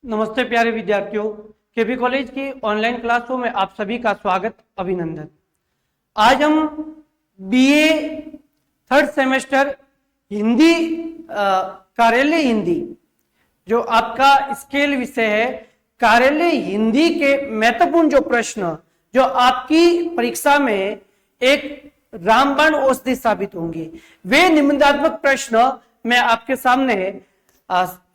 नमस्ते प्यारे विद्यार्थियों, केपी कॉलेज की ऑनलाइन क्लासों में आप सभी का स्वागत, अभिनंदन। आज हम बीए थर्ड सेमेस्टर हिंदी कार्यालय हिंदी जो आपका स्केल विषय है, कार्यालय हिंदी के महत्वपूर्ण जो प्रश्न जो आपकी परीक्षा में एक रामबाण औषधि साबित होंगे, वे निबंधात्मक प्रश्न मैं आपके सामने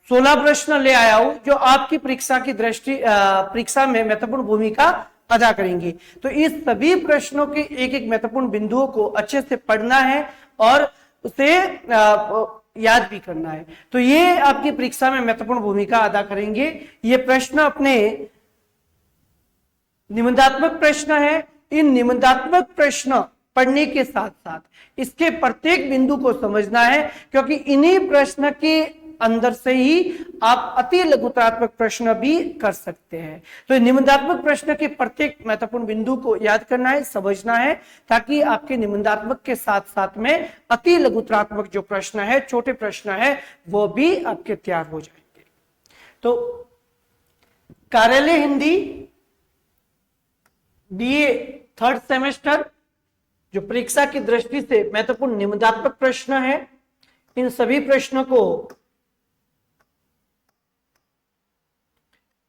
16 प्रश्न ले आया हूं जो आपकी परीक्षा की परीक्षा में महत्वपूर्ण भूमिका अदा करेंगे। तो इस सभी प्रश्नों के एक एक महत्वपूर्ण बिंदुओं को अच्छे से पढ़ना है और उसे याद भी करना है। तो ये आपकी परीक्षा में महत्वपूर्ण भूमिका अदा करेंगे। ये प्रश्न अपने निबंधात्मक प्रश्न है। इन निबंधात्मक प्रश्न पढ़ने के साथ साथ इसके प्रत्येक बिंदु को समझना है, क्योंकि इन्हीं प्रश्न के अंदर से ही आप अति लघुत्रात्मक प्रश्न भी कर सकते हैं। तो निबंधात्मक प्रश्न के प्रत्येक महत्वपूर्ण बिंदु को याद करना है, समझना है, ताकि आपके निबंधात्मक के साथ साथ में अति लघुत्रात्मक जो प्रश्न है, छोटे प्रश्न है, वो भी आपके तैयार हो जाएंगे। तो कार्यालय हिंदी बीए थर्ड सेमेस्टर जो परीक्षा की दृष्टि से महत्वपूर्ण निबंधात्मक प्रश्न है, इन सभी प्रश्नों को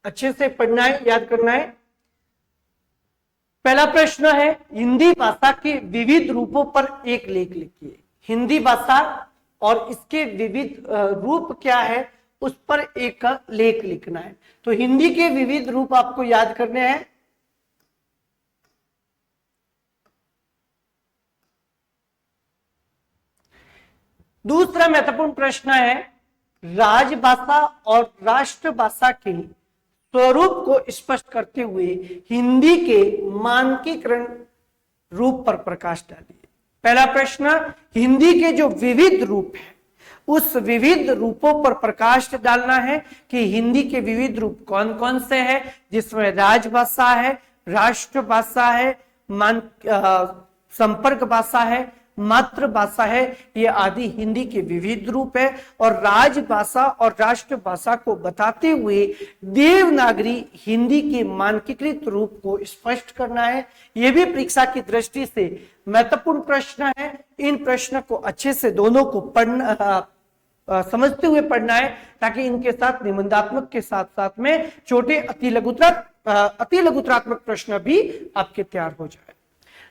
अच्छे से पढ़ना है, याद करना है। पहला प्रश्न है, हिंदी भाषा के विविध रूपों पर एक लेख लिखिए। हिंदी भाषा और इसके विविध रूप क्या है, उस पर एक लेख लिखना है। तो हिंदी के विविध रूप आपको याद करने हैं। दूसरा महत्वपूर्ण प्रश्न है, राजभाषा और राष्ट्रभाषा के स्वरूप को स्पष्ट करते हुए हिंदी के मानकीकरण रूप पर प्रकाश डालिए। पहला प्रश्न, हिंदी के जो विविध रूप है उस विविध रूपों पर प्रकाश डालना है कि हिंदी के विविध रूप कौन कौन से हैं, जिसमें राजभाषा है, राष्ट्रभाषा है, संपर्क भाषा है, मातृभाषा है, ये आदि हिंदी के विविध रूप है। और राजभाषा और राष्ट्रभाषा को बताते हुए देवनागरी हिंदी के मानकीकृत रूप को स्पष्ट करना है। यह भी परीक्षा की दृष्टि से महत्वपूर्ण प्रश्न है। इन प्रश्न को अच्छे से दोनों को पढ़ना, समझते हुए पढ़ना है, ताकि इनके साथ निबंधात्मक के साथ साथ में छोटे अति लघुत्रात्मक प्रश्न भी आपके तैयार हो जाए।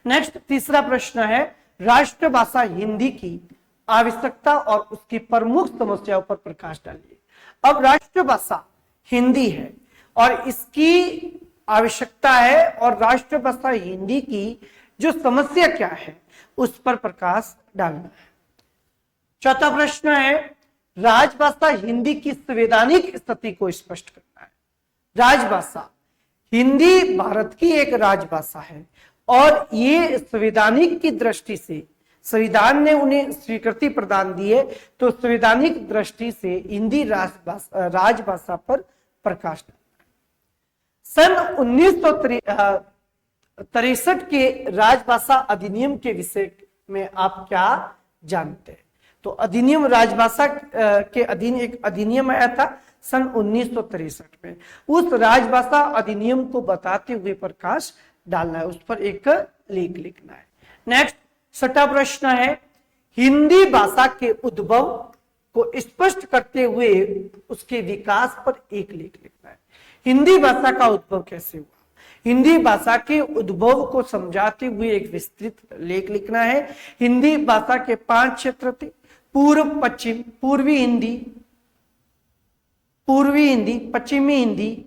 नेक्स्ट तीसरा प्रश्न है, राष्ट्रभाषा हिंदी की आवश्यकता और उसकी प्रमुख समस्याओं पर प्रकाश डालिए। अब राष्ट्रभाषा हिंदी है और इसकी आवश्यकता है, और राष्ट्रभाषा हिंदी की जो समस्या क्या है उस पर प्रकाश डालना है। चौथा प्रश्न है, राजभाषा हिंदी की संवैधानिक स्थिति को स्पष्ट करना है। राजभाषा हिंदी भारत की एक राजभाषा है और ये संवैधानिक की दृष्टि से संविधान ने उन्हें स्वीकृति प्रदान दी है, तो संवैधानिक दृष्टि से हिंदी राजभाषा पर प्रकाश डालना है। सन 1963 के राजभाषा अधिनियम के विषय में आप क्या जानते हैं? तो अधिनियम राजभाषा के अधीन एक अधिनियम आया था सन 1963 में। उस राजभाषा अधिनियम को बताते हुए प्रकाश डालना है, उस पर एक लेख लिखना है। नेक्स्ट छठा प्रश्न है, हिंदी भाषा के उद्भव को स्पष्ट करते हुए उसके विकास पर एक लेख लिखना है। हिंदी भाषा का उद्भव कैसे हुआ, हिंदी भाषा के उद्भव को समझाते हुए एक विस्तृत लेख लिखना है। हिंदी भाषा के 5 क्षेत्र थे, पूर्व पश्चिम, पूर्वी हिंदी, पश्चिमी हिंदी,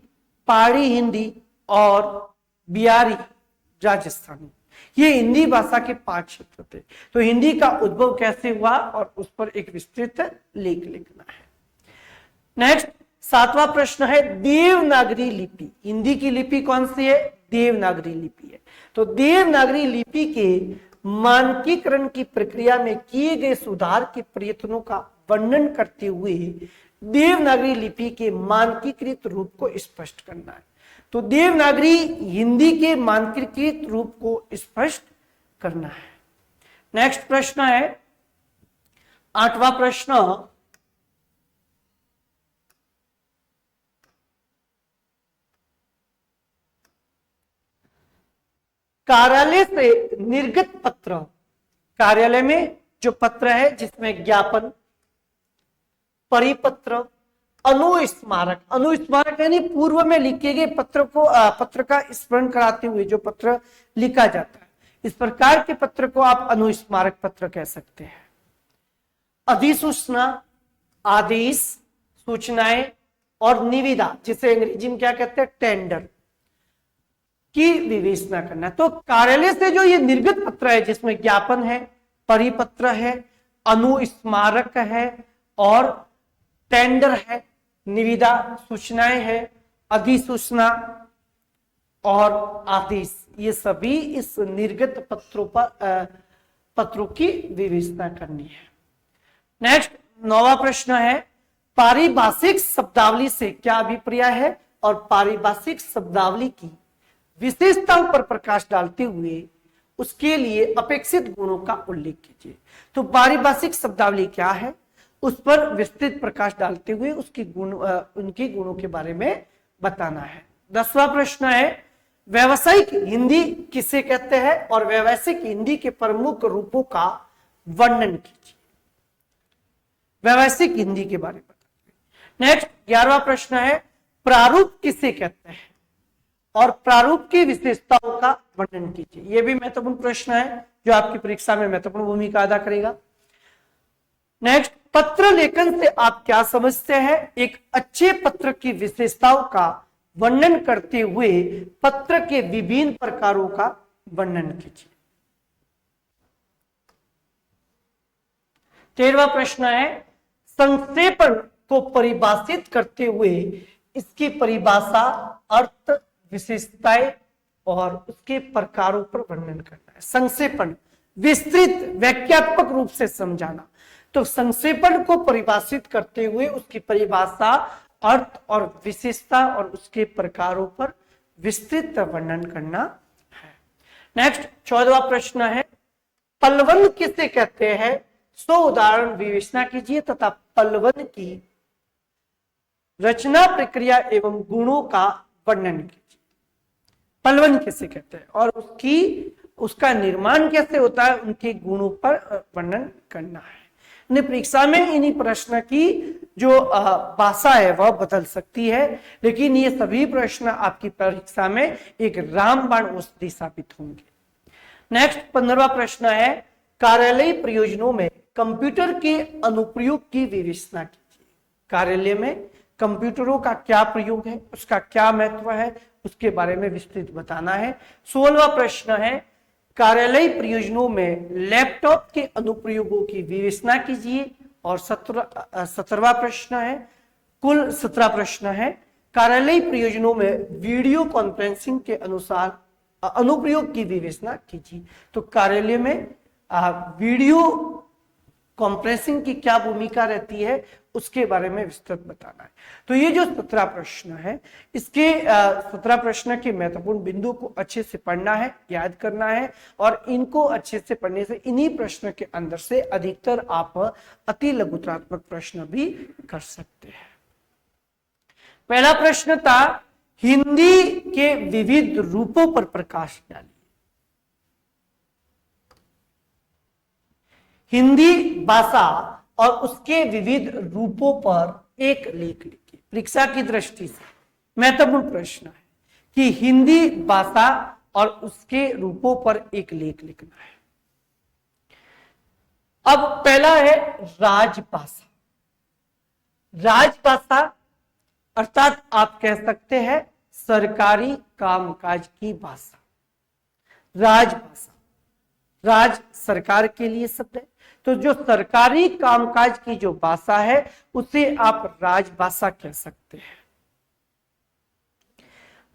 पहाड़ी हिंदी और बिहारी राजस्थानी। ये हिंदी भाषा के 5 क्षेत्र थे। तो हिंदी का उद्भव कैसे हुआ और उस पर एक विस्तृत लेख लिखना है। नेक्स्ट 7वां प्रश्न है, देवनागरी लिपि। हिंदी की लिपि कौन सी है? देवनागरी लिपि है। तो देवनागरी लिपि के मानकीकरण की प्रक्रिया में किए गए सुधार के प्रयत्नों का वर्णन करते हुए देवनागरी लिपि के मानकीकृत रूप को स्पष्ट करना है। तो देवनागरी हिंदी के मानकीकृत रूप को स्पष्ट करना है। नेक्स्ट प्रश्न है 8वां प्रश्न, कार्यालय से निर्गत पत्र, कार्यालय में जो पत्र है जिसमें ज्ञापन, परिपत्र, अनुस्मारक, अनुस्मारक यानी पूर्व में लिखे गए पत्र को पत्र का स्मरण कराते हुए जो पत्र लिखा जाता है, इस प्रकार के पत्र को आप अनुस्मारक पत्र कह सकते हैं। अधिसूचना, आदेश, सूचनाएं और निविदा, जिसे अंग्रेजी में क्या कहते हैं, टेंडर, की विवेचना करना। तो कार्यालय से जो ये निर्गत पत्र है जिसमें ज्ञापन है, परिपत्र है, अनुस्मारक है और टेंडर है, निविदा, सूचनाएं है, अधिसूचना और आदेश, ये सभी इस निर्गत पत्रों पर पत्रों की विवेचना करनी है। नेक्स्ट 9वां प्रश्न है, पारिभाषिक शब्दावली से क्या अभिप्राय है और पारिभाषिक शब्दावली की विशेषताओं पर प्रकाश डालते हुए उसके लिए अपेक्षित गुणों का उल्लेख कीजिए। तो पारिभाषिक शब्दावली क्या है, उस पर विस्तृत प्रकाश डालते हुए उसकी उनके गुणों के बारे में बताना है। 10वां प्रश्न है, व्यावसायिक हिंदी किसे कहते हैं और व्यावसायिक हिंदी के प्रमुख रूपों का वर्णन कीजिए। व्यावसायिक हिंदी के बारे में बताइए। नेक्स्ट 11वां प्रश्न है, प्रारूप किसे कहते हैं और प्रारूप की विशेषताओं का वर्णन कीजिए। यह भी महत्वपूर्ण प्रश्न है जो आपकी परीक्षा में महत्वपूर्ण भूमिका अदा करेगा। नेक्स्ट, पत्र लेखन से आप क्या समझते हैं, एक अच्छे पत्र की विशेषताओं का वर्णन करते हुए पत्र के विभिन्न प्रकारों का वर्णन कीजिए। 13वां प्रश्न है, संक्षेपण को परिभाषित करते हुए इसकी परिभाषा, अर्थ, विशेषताएं और उसके प्रकारों पर वर्णन करना है। संक्षेपण, विस्तृत व्याख्यात्मक रूप से समझाना। तो संक्षेपण को परिभाषित करते हुए उसकी परिभाषा, अर्थ और विशेषता और उसके प्रकारों पर विस्तृत वर्णन करना है। नेक्स्ट 14वां प्रश्न है, पलवन किसे कहते हैं, 100 उदाहरण विवेचना कीजिए तथा पलवन की रचना, प्रक्रिया एवं गुणों का वर्णन कीजिए। पलवन किसे कहते हैं और उसका निर्माण कैसे होता है, उनके गुणों पर वर्णन करना है। परीक्षा में इन्हीं प्रश्न की जो भाषा है वह बदल सकती है, लेकिन ये सभी प्रश्न आपकी परीक्षा में एक रामबाण औषधि साबित होंगे। नेक्स्ट 15वां प्रश्न है, कार्यालय प्रयोजनों में कंप्यूटर के अनुप्रयोग की विवेचना कीजिए। कार्यालय में कंप्यूटरों का क्या प्रयोग है, उसका क्या महत्व है, उसके बारे में विस्तृत बताना है। 16वां प्रश्न है, कार्यालय प्रयोजनों में लैपटॉप के अनुप्रयोगों की विवेचना कीजिए। और 17वां प्रश्न है, कुल 17 प्रश्न है, कार्यालय प्रयोजनों में वीडियो कॉन्फ्रेंसिंग के अनुसार अनुप्रयोग की विवेचना कीजिए। तो कार्यालय में वीडियो कॉन्फ्रेंसिंग की क्या भूमिका रहती है उसके बारे में विस्तृत बताना है। तो ये जो 17 प्रश्न है, इसके 17 प्रश्न के महत्वपूर्ण बिंदु को अच्छे से पढ़ना है, याद करना है और इनको अच्छे से पढ़ने से इन्हीं प्रश्न के अंदर से अधिकतर आप अति लघुत्रात्मक प्रश्न भी कर सकते हैं। पहला प्रश्न था, हिंदी के विविध रूपों पर प्रकाश डालिए। हिंदी भाषा और उसके विविध रूपों पर एक लेख लिखिए। परीक्षा की दृष्टि से महत्वपूर्ण प्रश्न है कि हिंदी भाषा और उसके रूपों पर एक लेख लिखना है। अब पहला है राजभाषा। राजभाषा अर्थात आप कह सकते हैं सरकारी कामकाज की भाषा। राजभाषा, राज सरकार के लिए शब्द है, तो जो सरकारी कामकाज की जो भाषा है उसे आप राजभाषा कह सकते हैं।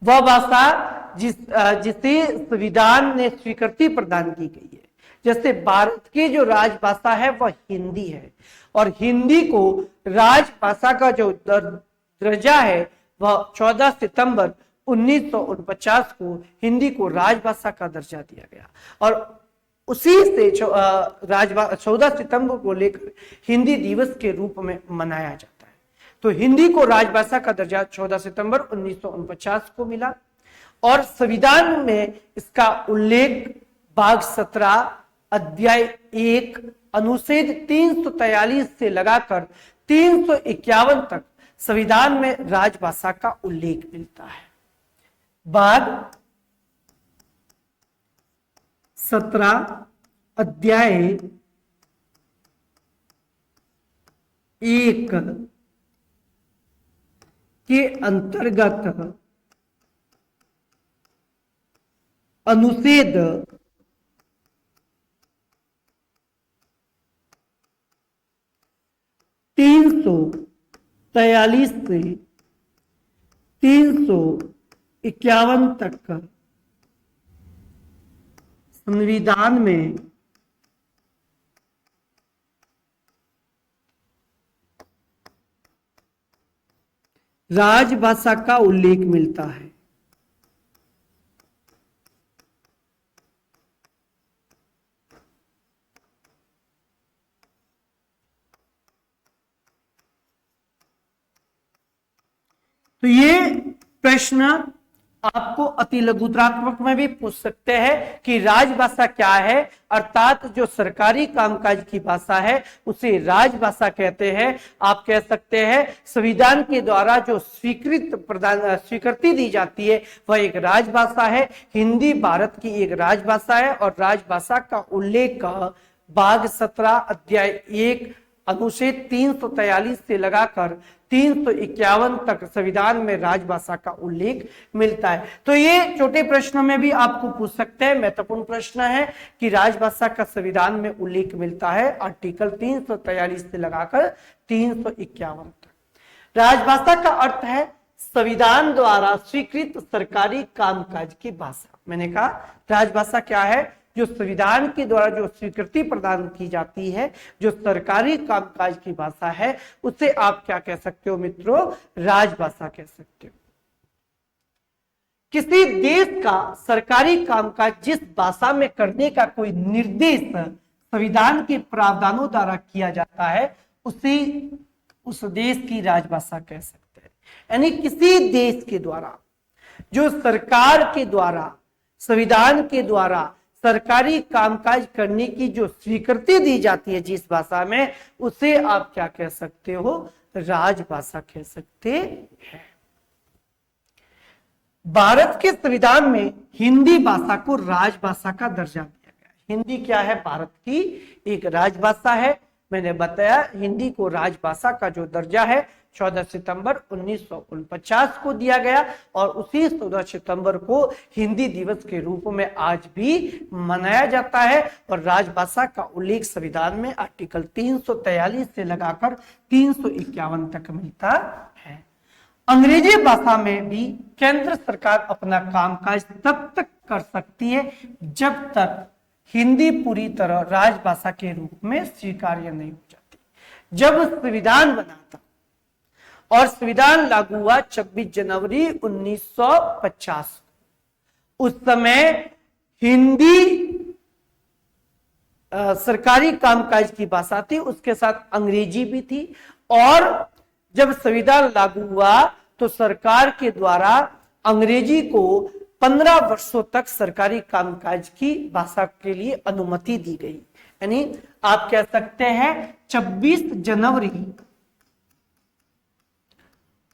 वह भाषा जिसे संविधान ने स्वीकृति प्रदान की गई है। जैसे भारत की जो राजभाषा है वह हिंदी है और हिंदी को राजभाषा का जो दर्जा है वह 14 सितंबर 1949 को हिंदी को राजभाषा का दर्जा दिया गया और उसी से 14 सितंबर को लेकर हिंदी दिवस के रूप में मनाया जाता है। तो हिंदी को राजभाषा का दर्जा 14 सितंबर 1949 को मिला और संविधान में इसका उल्लेख भाग 17 अध्याय 1 अनुच्छेद 343 से लगाकर 351 तक संविधान में राजभाषा का उल्लेख मिलता है। भाग 17 अध्याय 1 के अंतर्गत अनुच्छेद 343 से 351 तक संविधान में राजभाषा का उल्लेख मिलता है। तो ये प्रश्न आपको अति लघुत्रात्मक में भी पूछ सकते हैं कि राजभाषा क्या है, अर्थात जो सरकारी कामकाज की भाषा है उसे राजभाषा कहते हैं। आप कह सकते हैं संविधान के द्वारा जो स्वीकृति दी जाती है वह एक राजभाषा है। हिंदी भारत की एक राजभाषा है और राजभाषा का उल्लेख भाग 17 अध्याय 1 अनुच्छेद 343 से लगाकर 351 तक संविधान में राजभाषा का उल्लेख मिलता है। तो ये छोटे प्रश्नों में भी आपको पूछ सकते हैं। महत्वपूर्ण प्रश्न है कि राजभाषा का संविधान में उल्लेख मिलता है आर्टिकल 343 से लगाकर 351 तक। राजभाषा का अर्थ है संविधान द्वारा स्वीकृत सरकारी कामकाज की भाषा। मैंने कहा राजभाषा क्या है, जो संविधान के द्वारा जो स्वीकृति प्रदान की जाती है, जो सरकारी कामकाज की भाषा है, उसे आप क्या कह सकते हो मित्रों, राजभाषा कह सकते हो। किसी देश का सरकारी कामकाज जिस भाषा में करने का कोई निर्देश संविधान के प्रावधानों द्वारा किया जाता है उसे उस देश की राजभाषा कह सकते हैं। यानी किसी देश के द्वारा जो सरकार के द्वारा संविधान के द्वारा सरकारी कामकाज करने की जो स्वीकृति दी जाती है जिस भाषा में, उसे आप क्या कह सकते हो, राजभाषा कह सकते हैं। भारत के संविधान में हिंदी भाषा को राजभाषा का दर्जा दिया गया है। हिंदी क्या है, भारत की एक राजभाषा है। मैंने बताया हिंदी को राजभाषा का जो दर्जा है 14 सितंबर 1949 को दिया गया और उसी 14 सितंबर को हिंदी दिवस के रूप में आज भी मनाया जाता है। और राजभाषा का उल्लेख संविधान में आर्टिकल 343 से लगाकर 351 तक मिलता है। अंग्रेजी भाषा में भी केंद्र सरकार अपना कामकाज तब तक कर सकती है जब तक हिंदी पूरी तरह राजभाषा के रूप में स्वीकार्य नहीं हो जाती। जब संविधान बना था और संविधान लागू हुआ 26 जनवरी 1950, उस समय हिंदी सरकारी कामकाज की भाषा थी, उसके साथ अंग्रेजी भी थी। और जब संविधान लागू हुआ तो सरकार के द्वारा अंग्रेजी को 15 वर्षों तक सरकारी कामकाज की भाषा के लिए अनुमति दी गई। यानी आप कह सकते हैं 26 जनवरी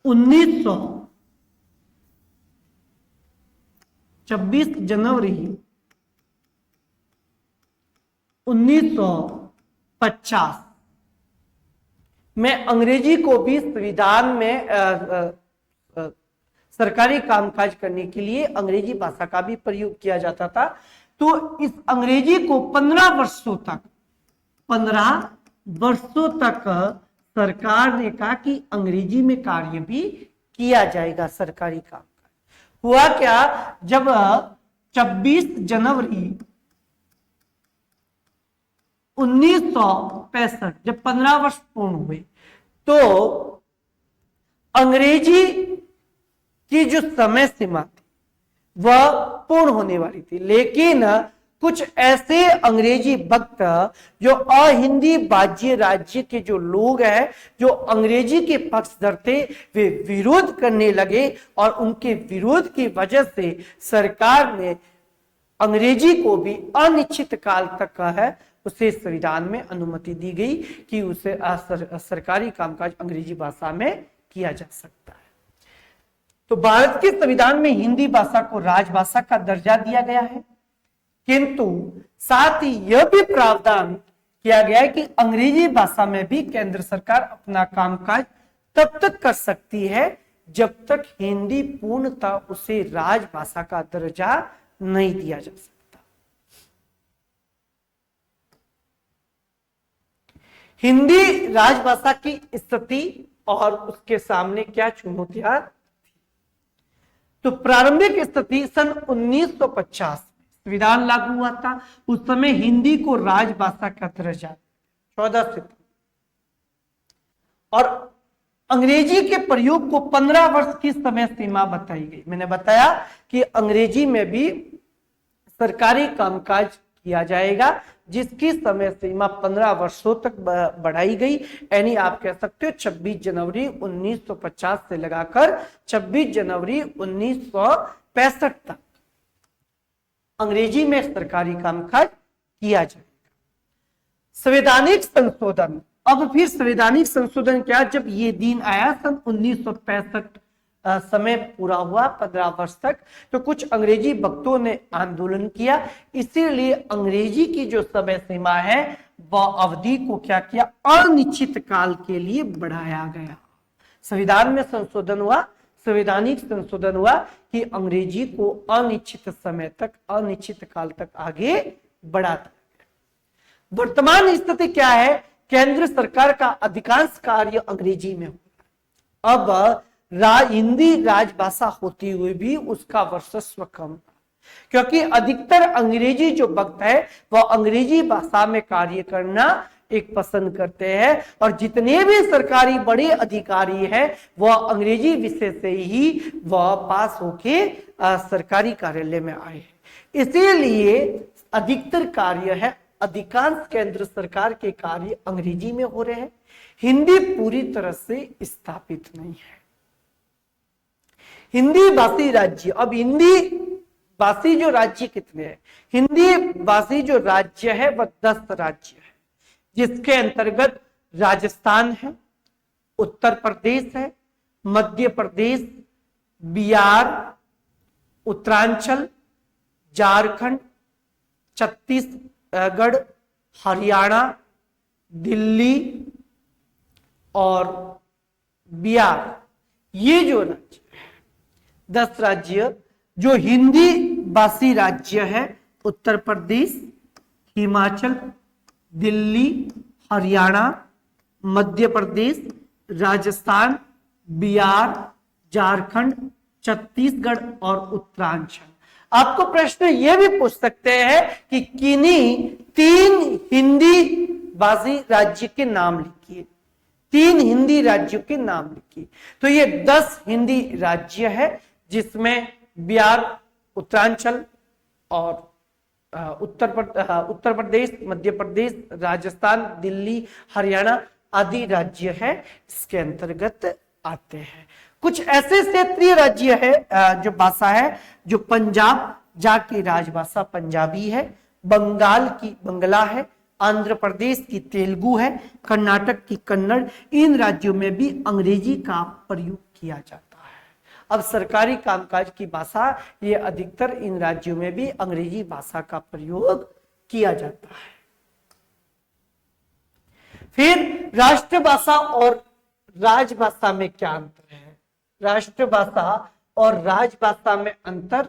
1950 में अंग्रेजी को भी संविधान में सरकारी कामकाज करने के लिए अंग्रेजी भाषा का भी प्रयोग किया जाता था। तो इस अंग्रेजी को 15 वर्षों तक सरकार ने कहा कि अंग्रेजी में कार्य भी किया जाएगा जब हुआ क्या, जब 26 जनवरी 1965 जब 15 वर्ष पूर्ण हुए तो अंग्रेजी की जो समय सीमा थी वह पूर्ण होने वाली थी, लेकिन कुछ ऐसे अंग्रेजी वक्त जो अहिंदी बाज्य राज्य के जो लोग हैं, जो अंग्रेजी के पक्षधर थे, वे विरोध करने लगे और उनके विरोध की वजह से सरकार ने अंग्रेजी को भी अनिश्चित काल तक है उसे संविधान में अनुमति दी गई कि उसे सरकारी कामकाज अंग्रेजी भाषा में किया जा सकता है। तो भारत के संविधान में हिंदी भाषा को राजभाषा का दर्जा दिया गया है, किंतु साथ ही यह भी प्रावधान किया गया है कि अंग्रेजी भाषा में भी केंद्र सरकार अपना कामकाज तब तक कर सकती है जब तक हिंदी पूर्णतः उसे राजभाषा का दर्जा नहीं दिया जा सकता। हिंदी राजभाषा की स्थिति और उसके सामने क्या चुनौतियां थी? तो प्रारंभिक स्थिति सन 1950 संविधान लागू हुआ था, उस समय हिंदी को राजभाषा का दर्जा 14 सितंबर, और अंग्रेजी के प्रयोग को 15 वर्ष की समय सीमा बताई गई। मैंने बताया कि अंग्रेजी में भी सरकारी कामकाज किया जाएगा, जिसकी समय सीमा 15 वर्षों तक बढ़ाई गई। यानी आप कह सकते हो 26 जनवरी 1950 से लगाकर 26 जनवरी 1965 तक अंग्रेजी में सरकारी कामकाज किया जाएगा। संवैधानिक संशोधन, अब फिर संवैधानिक संशोधन क्या, जब ये दिन आया सन 1965 समय पूरा हुआ 15 वर्ष तक, तो कुछ अंग्रेजी वक्तों ने आंदोलन किया, इसीलिए अंग्रेजी की जो समय सीमा है वह अवधि को क्या किया, अनिश्चित काल के लिए बढ़ाया गया। संविधान में संशोधन हुआ, संवैधानिक संशोधन हुआ कि अंग्रेजी को अनिश्चित समय तक, अनिश्चित काल तक आगे बढ़ाता है। वर्तमान स्थिति क्या है, केंद्र सरकार का अधिकांश कार्य अंग्रेजी में होता है। अब हिंदी राजभाषा होती हुई भी उसका वर्चस्व कम, क्योंकि अधिकतर अंग्रेजी जो वक्त है वह अंग्रेजी भाषा में कार्य करना एक पसंद करते हैं, और जितने भी सरकारी बड़े अधिकारी हैं वह अंग्रेजी विषय से ही वह पास होके सरकारी कार्यालय में आए हैं। इसीलिए अधिकतर कार्य है, अधिकांश केंद्र सरकार के कार्य अंग्रेजी में हो रहे हैं। हिंदी पूरी तरह से स्थापित नहीं है। हिंदी भाषी राज्य, अब हिंदी भाषी जो राज्य कितने हैं, हिंदी भाषी जो राज्य है वह 10 राज्य है, जिसके अंतर्गत राजस्थान है, उत्तर प्रदेश है, मध्य प्रदेश, बिहार, उत्तरांचल, झारखंड, छत्तीसगढ़, हरियाणा, दिल्ली और बिहार, ये जो राज्य 10 राज्य जो हिंदी भाषी राज्य है, उत्तर प्रदेश, हिमाचल, दिल्ली, हरियाणा, मध्य प्रदेश, राजस्थान, बिहार, झारखंड, छत्तीसगढ़ और उत्तरांचल। आपको प्रश्न यह भी पूछ सकते हैं कि किन्हीं 3 हिंदी भाषी राज्य के नाम लिखिए, 3 हिंदी राज्यों के नाम लिखिए। तो ये 10 हिंदी राज्य है, जिसमें बिहार, उत्तरांचल और उत्तर प्रदेश, मध्य प्रदेश, राजस्थान, दिल्ली, हरियाणा आदि राज्य है, इसके अंतर्गत आते हैं। कुछ ऐसे क्षेत्रीय राज्य है जो भाषा है, जो पंजाब जाकी राजभाषा पंजाबी है, बंगाल की बंगला है, आंध्र प्रदेश की तेलुगु है, कर्नाटक की कन्नड़। इन राज्यों में भी अंग्रेजी का प्रयोग किया जाता है। अब सरकारी कामकाज की भाषा ये अधिकतर इन राज्यों में भी अंग्रेजी भाषा का प्रयोग किया जाता है। फिर राष्ट्रभाषा और राजभाषा में क्या अंतर है, राष्ट्रभाषा और राजभाषा में अंतर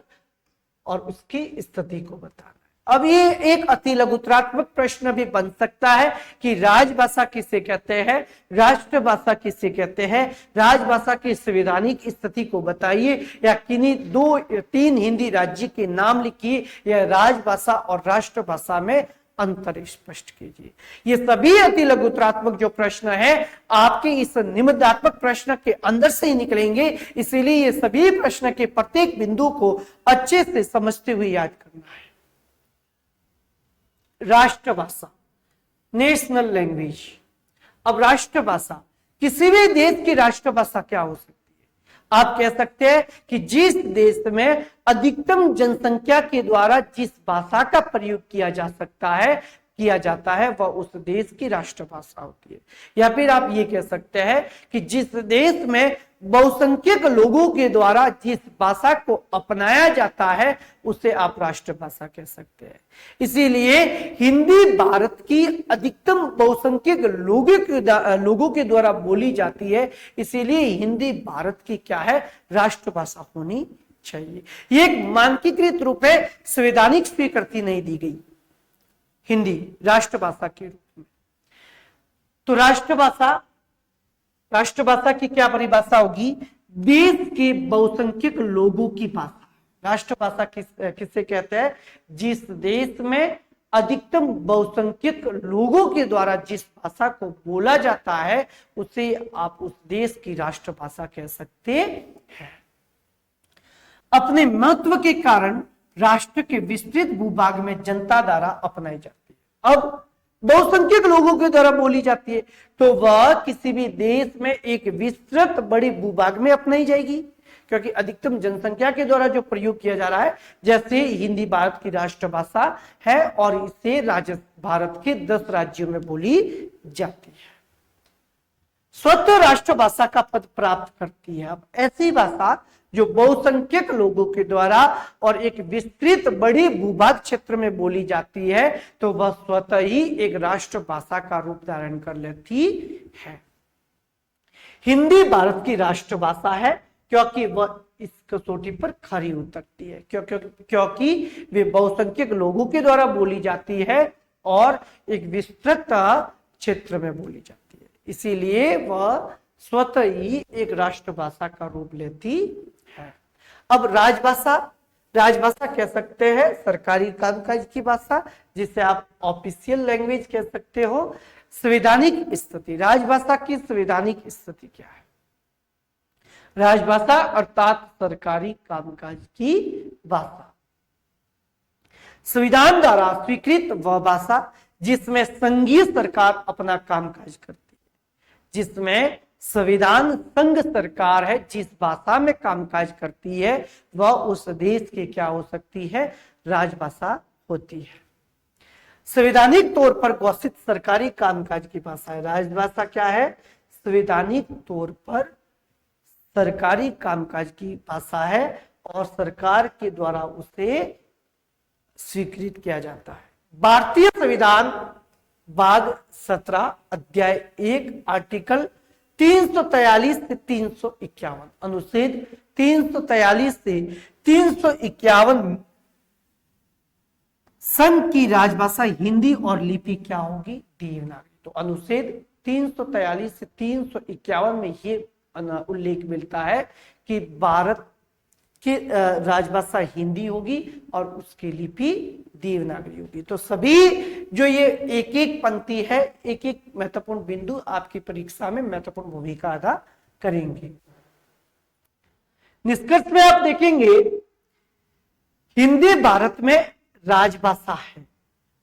और उसकी स्थिति को बताना है। अब ये एक अति लघुत्रात्मक प्रश्न भी बन सकता है कि राजभाषा किसे कहते हैं, राष्ट्रभाषा किसे कहते हैं, राजभाषा की संवैधानिक स्थिति को बताइए, या किन्हीं 2-3 हिंदी राज्य के नाम लिखिए, या राजभाषा और राष्ट्रभाषा में अंतर स्पष्ट कीजिए। ये सभी अति लघुत्रात्मक जो प्रश्न है आपके इस निबंधात्मक प्रश्न के अंदर से ही निकलेंगे, इसीलिए ये सभी प्रश्न के प्रत्येक बिंदु को अच्छे से समझते हुए याद करना है। राष्ट्रभाषा, नेशनल लैंग्वेज। अब राष्ट्रभाषा, किसी भी देश की राष्ट्रभाषा क्या हो सकती है? आप कह सकते हैं कि जिस देश में अधिकतम जनसंख्या के द्वारा जिस भाषा का प्रयोग किया जाता है वह उस देश की राष्ट्रभाषा होती है। या फिर आप ये कह सकते हैं कि जिस देश में बहुसंख्यक लोगों के द्वारा जिस भाषा को अपनाया जाता है उसे आप राष्ट्रभाषा कह सकते हैं। इसीलिए हिंदी भारत की अधिकतम बहुसंख्यक लोगों के द्वारा बोली जाती है, इसीलिए हिंदी भारत की क्या है? राष्ट्रभाषा होनी चाहिए। ये एक मानकीकृत रूप है, संवैधानिक स्वीकृति नहीं दी गई हिंदी राष्ट्रभाषा के रूप में। तो राष्ट्रभाषा की क्या परिभाषा होगी? देश के बहुसंख्यक लोगों की भाषा। राष्ट्रभाषा किसे कहते हैं? जिस देश में अधिकतम बहुसंख्यक लोगों के द्वारा जिस भाषा को बोला जाता है उसे आप उस देश की राष्ट्रभाषा कह सकते हैं। अपने महत्व के कारण राष्ट्र के विस्तृत भूभाग में जनता द्वारा अपनाई जाती है। अब बहुसंख्यक लोगों के द्वारा बोली जाती है तो वह किसी भी देश में एक विस्तृत बड़े भूभाग में अपनाई जाएगी, क्योंकि अधिकतम जनसंख्या के द्वारा जो प्रयोग किया जा रहा है, जैसे हिंदी भारत की राष्ट्रभाषा है और इसे भारत के 10 राज्यों में बोली जाती है। स्वतः राष्ट्रभाषा का पद प्राप्त करती है। अब ऐसी भाषा जो बहुसंख्यक लोगों के द्वारा और एक विस्तृत बड़ी भूभाग क्षेत्र में बोली जाती है तो वह स्वतः ही एक राष्ट्रभाषा का रूप धारण कर लेती है। हिंदी भारत की राष्ट्रभाषा है क्योंकि वह इस कसौटी पर खरी उतरती है, क्योंकि वे बहुसंख्यक लोगों के द्वारा बोली जाती है और एक विस्तृत क्षेत्र में बोली जाती है, इसीलिए वह स्वतः ही एक राष्ट्रभाषा का रूप लेती है। अब राजभाषा कह सकते हैं सरकारी कामकाज की भाषा, जिसे आप ऑफिशियल लैंग्वेज कह सकते हो। संवैधानिक स्थिति, राजभाषा की संवैधानिक स्थिति क्या है? राजभाषा अर्थात सरकारी कामकाज की भाषा, संविधान द्वारा स्वीकृत वह भाषा जिसमें संघीय सरकार अपना कामकाज करती है। जिसमें संविधान संघ सरकार है, जिस भाषा में कामकाज करती है वह उस देश की क्या हो सकती है? राजभाषा होती है। संवैधानिक तौर पर घोषित सरकारी कामकाज की भाषा है। राजभाषा क्या है? संवैधानिक तौर पर सरकारी कामकाज की भाषा है और सरकार के द्वारा उसे स्वीकृत किया जाता है। भारतीय संविधान भाग 17 अध्याय 1 आर्टिकल 343 से 351, अनुच्छेद 343 से 351 संघ की राजभाषा हिंदी और लिपि क्या होगी? देवनागरी। तो अनुच्छेद 343 से 351 में ये उल्लेख मिलता है कि भारत की राजभाषा हिंदी होगी और उसकी लिपि देवनागरी होगी। तो सभी जो ये एक एक पंक्ति है, एक एक महत्वपूर्ण बिंदु आपकी परीक्षा में महत्वपूर्ण भूमिका अदा करेंगे। निष्कर्ष में आप देखेंगे हिंदी भारत में राजभाषा है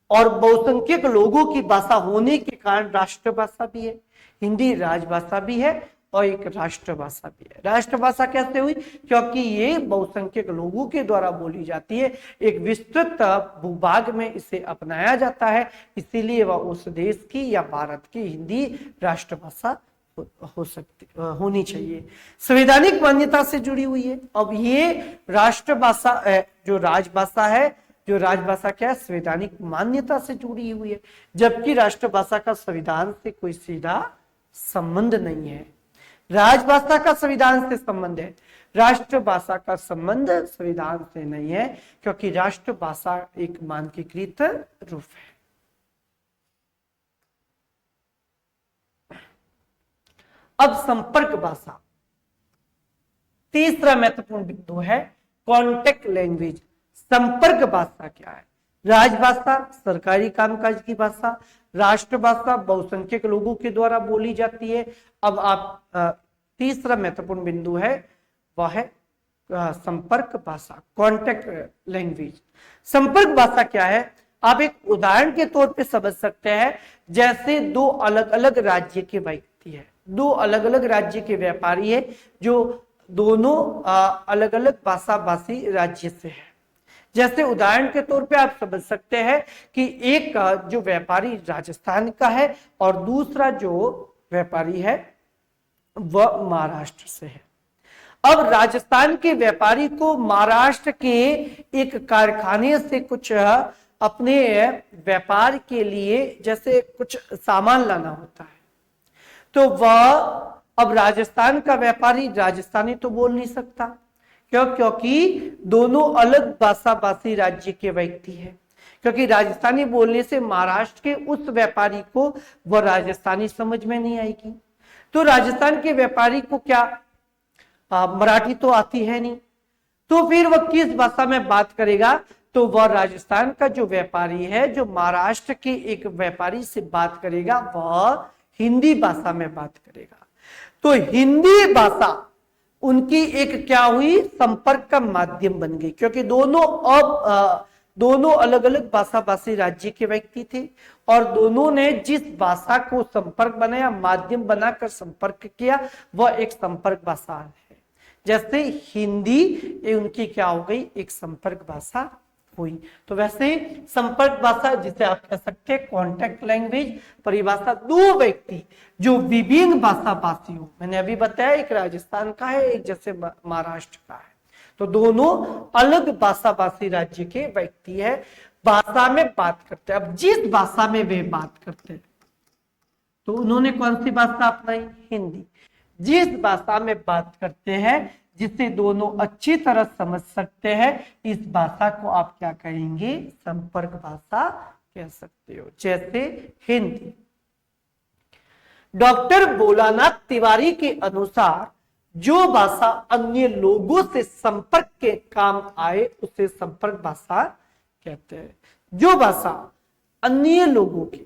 और बहुसंख्यक लोगों की भाषा होने के कारण राष्ट्रभाषा भी है। हिंदी राजभाषा भी है और एक राष्ट्रभाषा भी है। राष्ट्रभाषा कैसे हुई? क्योंकि ये बहुसंख्यक लोगों के द्वारा बोली जाती है, एक विस्तृत भूभाग में इसे अपनाया जाता है, इसीलिए वह उस देश की या भारत की हिंदी राष्ट्रभाषा होनी चाहिए। संवैधानिक मान्यता से जुड़ी हुई है। अब ये राष्ट्रभाषा जो राजभाषा है, जो राजभाषा क्या है? संवैधानिक मान्यता से जुड़ी हुई है, जबकि राष्ट्रभाषा का संविधान से कोई सीधा संबंध नहीं है। राजभाषा का संविधान से संबंध है, राष्ट्रभाषा का संबंध संविधान से नहीं है, क्योंकि राष्ट्रभाषा एक मानकीकृत रूप है। अब संपर्क भाषा, तीसरा महत्वपूर्ण बिंदु है कॉन्टेक्ट लैंग्वेज। संपर्क भाषा क्या है? राजभाषा सरकारी कामकाज की भाषा, राष्ट्रभाषा बहुसंख्यक लोगों के द्वारा बोली जाती है। अब आप तीसरा महत्वपूर्ण बिंदु है वह है संपर्क भाषा, कॉन्टेक्ट लैंग्वेज। संपर्क भाषा क्या है? आप एक उदाहरण के तौर पे समझ सकते हैं, जैसे दो अलग अलग राज्य के व्यक्ति है, दो अलग अलग राज्य के व्यापारी है, जो दोनों अलग अलग भाषा भाषी राज्य से है। जैसे उदाहरण के तौर पे आप समझ सकते हैं कि एक जो व्यापारी राजस्थान का है और दूसरा जो व्यापारी है वह महाराष्ट्र से है। अब राजस्थान के व्यापारी को महाराष्ट्र के एक कारखाने से कुछ अपने व्यापार के लिए जैसे कुछ सामान लाना होता है, तो वह अब राजस्थान का व्यापारी राजस्थानी तो बोल नहीं सकता, क्यों? क्योंकि दोनों अलग भाषा भाषी राज्य के व्यक्ति हैं। क्योंकि राजस्थानी बोलने से महाराष्ट्र के उस व्यापारी को वह राजस्थानी समझ में नहीं आएगी। तो राजस्थान के व्यापारी को क्या मराठी तो आती है नहीं, तो फिर वह किस भाषा में बात करेगा? तो वह राजस्थान का जो व्यापारी है, जो महाराष्ट्र के एक व्यापारी से बात करेगा, वह हिंदी भाषा में बात करेगा। तो हिंदी भाषा उनकी एक क्या हुई, संपर्क का माध्यम बन गई, क्योंकि दोनों अलग अलग भाषा भाषी राज्य के व्यक्ति थे और दोनों ने जिस भाषा को संपर्क बनाया, माध्यम बनाकर संपर्क किया, वह एक संपर्क भाषा है। जैसे हिंदी उनकी क्या हो गई, एक संपर्क भाषा हुई। तो वैसे संपर्क भाषा जिसे आप कह सकते हैं कॉन्टेक्ट लैंग्वेज, परिभाषा दो व्यक्ति जो विभिन्न भाषा भाषी हो। मैंने अभी बताया एक राजस्थान का है, एक जैसे महाराष्ट्र का है, तो दोनों अलग भाषा भाषी राज्य के व्यक्ति है, भाषा में बात करते हैं। अब जिस भाषा में वे बात करते हैं, तो उन्होंने कौन सी भाषा अपनाई? हिंदी। जिस भाषा में बात करते हैं, जिसे दोनों अच्छी तरह समझ सकते हैं, इस भाषा को आप क्या कहेंगे? संपर्क भाषा कह सकते हो। जैसे हिंदी। डॉक्टर भोलानाथ तिवारी के अनुसार जो भाषा अन्य लोगों से संपर्क के काम आए उसे संपर्क भाषा कहते हैं। जो भाषा अन्य लोगों की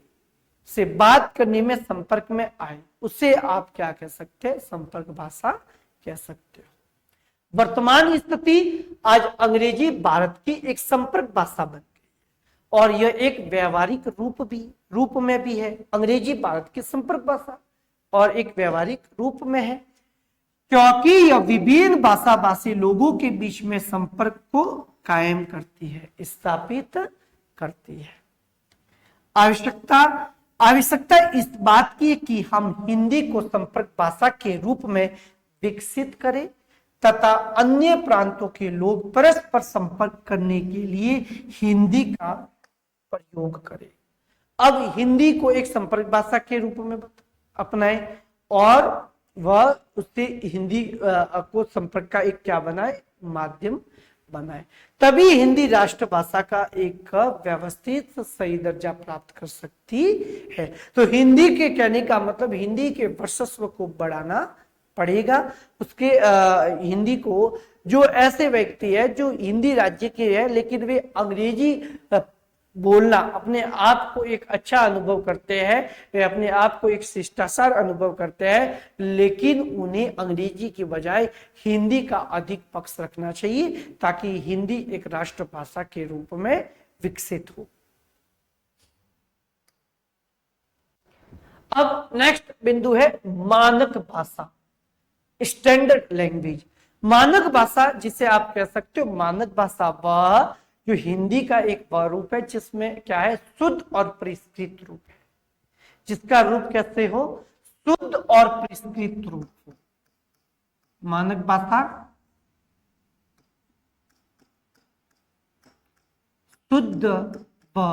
से बात करने में संपर्क में आए उसे आप क्या कह सकते हैं? संपर्क भाषा कह सकते हो। वर्तमान स्थिति आज अंग्रेजी भारत की एक संपर्क भाषा बन गई और यह एक व्यवहारिक रूप में भी है। अंग्रेजी भारत की संपर्क भाषा और एक व्यवहारिक रूप में है, क्योंकि यह विभिन्न भाषा भाषी लोगों के बीच में संपर्क को कायम करती है, स्थापित करती है। आवश्यकता इस बात की कि हम हिंदी को संपर्क भाषा के रूप में विकसित करें तथा अन्य प्रांतों के लोग परस्पर संपर्क करने के लिए हिंदी का प्रयोग करें। अब हिंदी को एक संपर्क भाषा के रूप में अपनाएं और वह उससे हिंदी को संपर्क का एक क्या बनाए? माध्यम बनाए। तभी हिंदी राष्ट्रभाषा का एक व्यवस्थित सही दर्जा प्राप्त कर सकती है। तो हिंदी के कहने का मतलब हिंदी के वर्चस्व को बढ़ाना पड़ेगा। उसके हिंदी को जो ऐसे व्यक्ति है जो हिंदी राज्य के है लेकिन वे अंग्रेजी बोलना अपने आप को एक अच्छा अनुभव करते हैं, वे अपने आप को एक शिष्टाचार अनुभव करते हैं, लेकिन उन्हें अंग्रेजी की बजाय हिंदी का अधिक पक्ष रखना चाहिए ताकि हिंदी एक राष्ट्रभाषा के रूप में विकसित हो। अब नेक्स्ट बिंदु है मानक भाषा, स्टैंडर्ड लैंग्वेज। मानक भाषा जिसे आप कह सकते हो मानक भाषा वह जो हिंदी का एक वह रूप है जिसमें क्या है? शुद्ध और परिष्कृत रूप है, जिसका रूप कैसे हो? शुद्ध और परिष्कृत रूप हो। मानक भाषा शुद्ध व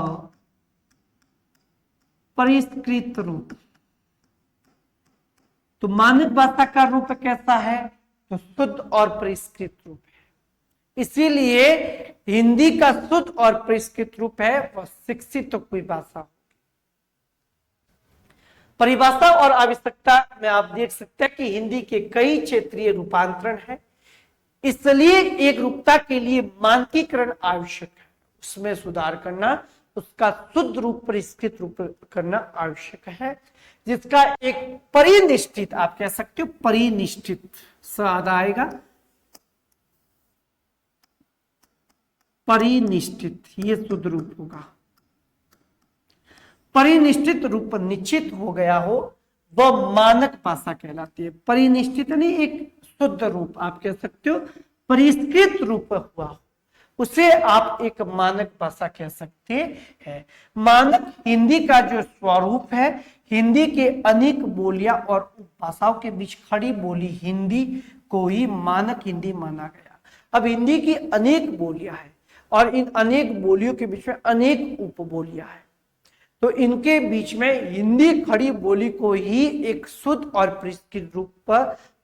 परिष्कृत रूप। तो मानक भाषा का रूप कैसा है? तो शुद्ध और परिष्कृत रूप है। इसीलिए हिंदी का शुद्ध और परिष्कृत रूप है वह शिक्षित हुई भाषा। परिभाषा और आवश्यकता में आप देख सकते हैं कि हिंदी के कई क्षेत्रीय रूपांतरण हैं, इसलिए एक रूपता के लिए मानकीकरण आवश्यक है, उसमें सुधार करना, उसका शुद्ध रूप परिष्कृत रूप करना आवश्यक है, जिसका एक परिनिष्ठित आप कह सकते हो परिनिष्ठित स्वाद आएगा। परिनिष्ठित ये शुद्ध रूप होगा। परिनिष्ठित रूप निश्चित हो गया हो वह मानक भाषा कहलाती है। परिनिष्ठित नहीं, एक शुद्ध रूप आप कह सकते हो, परिष्कृत रूप हुआ उसे आप एक मानक भाषा कह सकते हैं। मानक हिंदी का जो स्वरूप है, हिंदी के अनेक बोलियां और उपभाषाओं के बीच खड़ी बोली हिंदी को ही मानक हिंदी माना गया। अब हिंदी की अनेक बोलियां हैं और इन अनेक बोलियों के बीच में अनेक उपबोलियां हैं, तो इनके बीच में हिंदी खड़ी बोली को ही एक शुद्ध और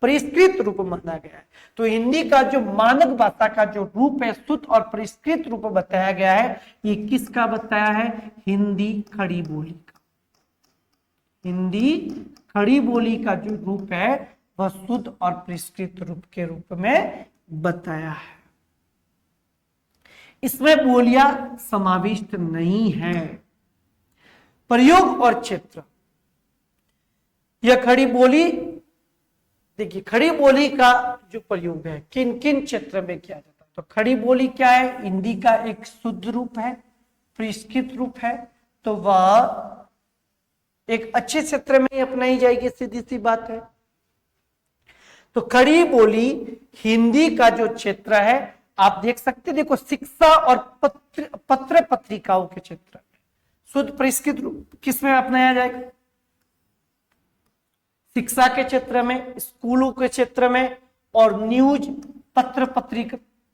परिष्कृत रूप माना गया है। तो हिंदी का जो मानक भाषा का जो रूप है, शुद्ध और परिष्कृत रूप बताया गया है, ये किसका बताया है? हिंदी खड़ी बोली का। हिंदी खड़ी बोली का जो रूप है वह शुद्ध और परिष्कृत रूप के रूप में बताया है। इसमें बोलियां समाविष्ट नहीं है। प्रयोग और क्षेत्र, यह खड़ी बोली, देखिए खड़ी बोली का जो प्रयोग है किन किन क्षेत्र में किया जाता है। तो खड़ी बोली क्या है? हिंदी का एक शुद्ध रूप है, परिष्कृत रूप है, तो वह एक अच्छे क्षेत्र में अपनाई जाएगी, सीधी सी बात है। तो खड़ी बोली हिंदी का जो क्षेत्र है आप देख सकते, देखो शिक्षा और पत्र पत्रिकाओं के क्षेत्र में शुद्ध परिष्कृत रूप किसमें अपनाया जाएगा? शिक्षा के क्षेत्र में, स्कूलों के क्षेत्र में और न्यूज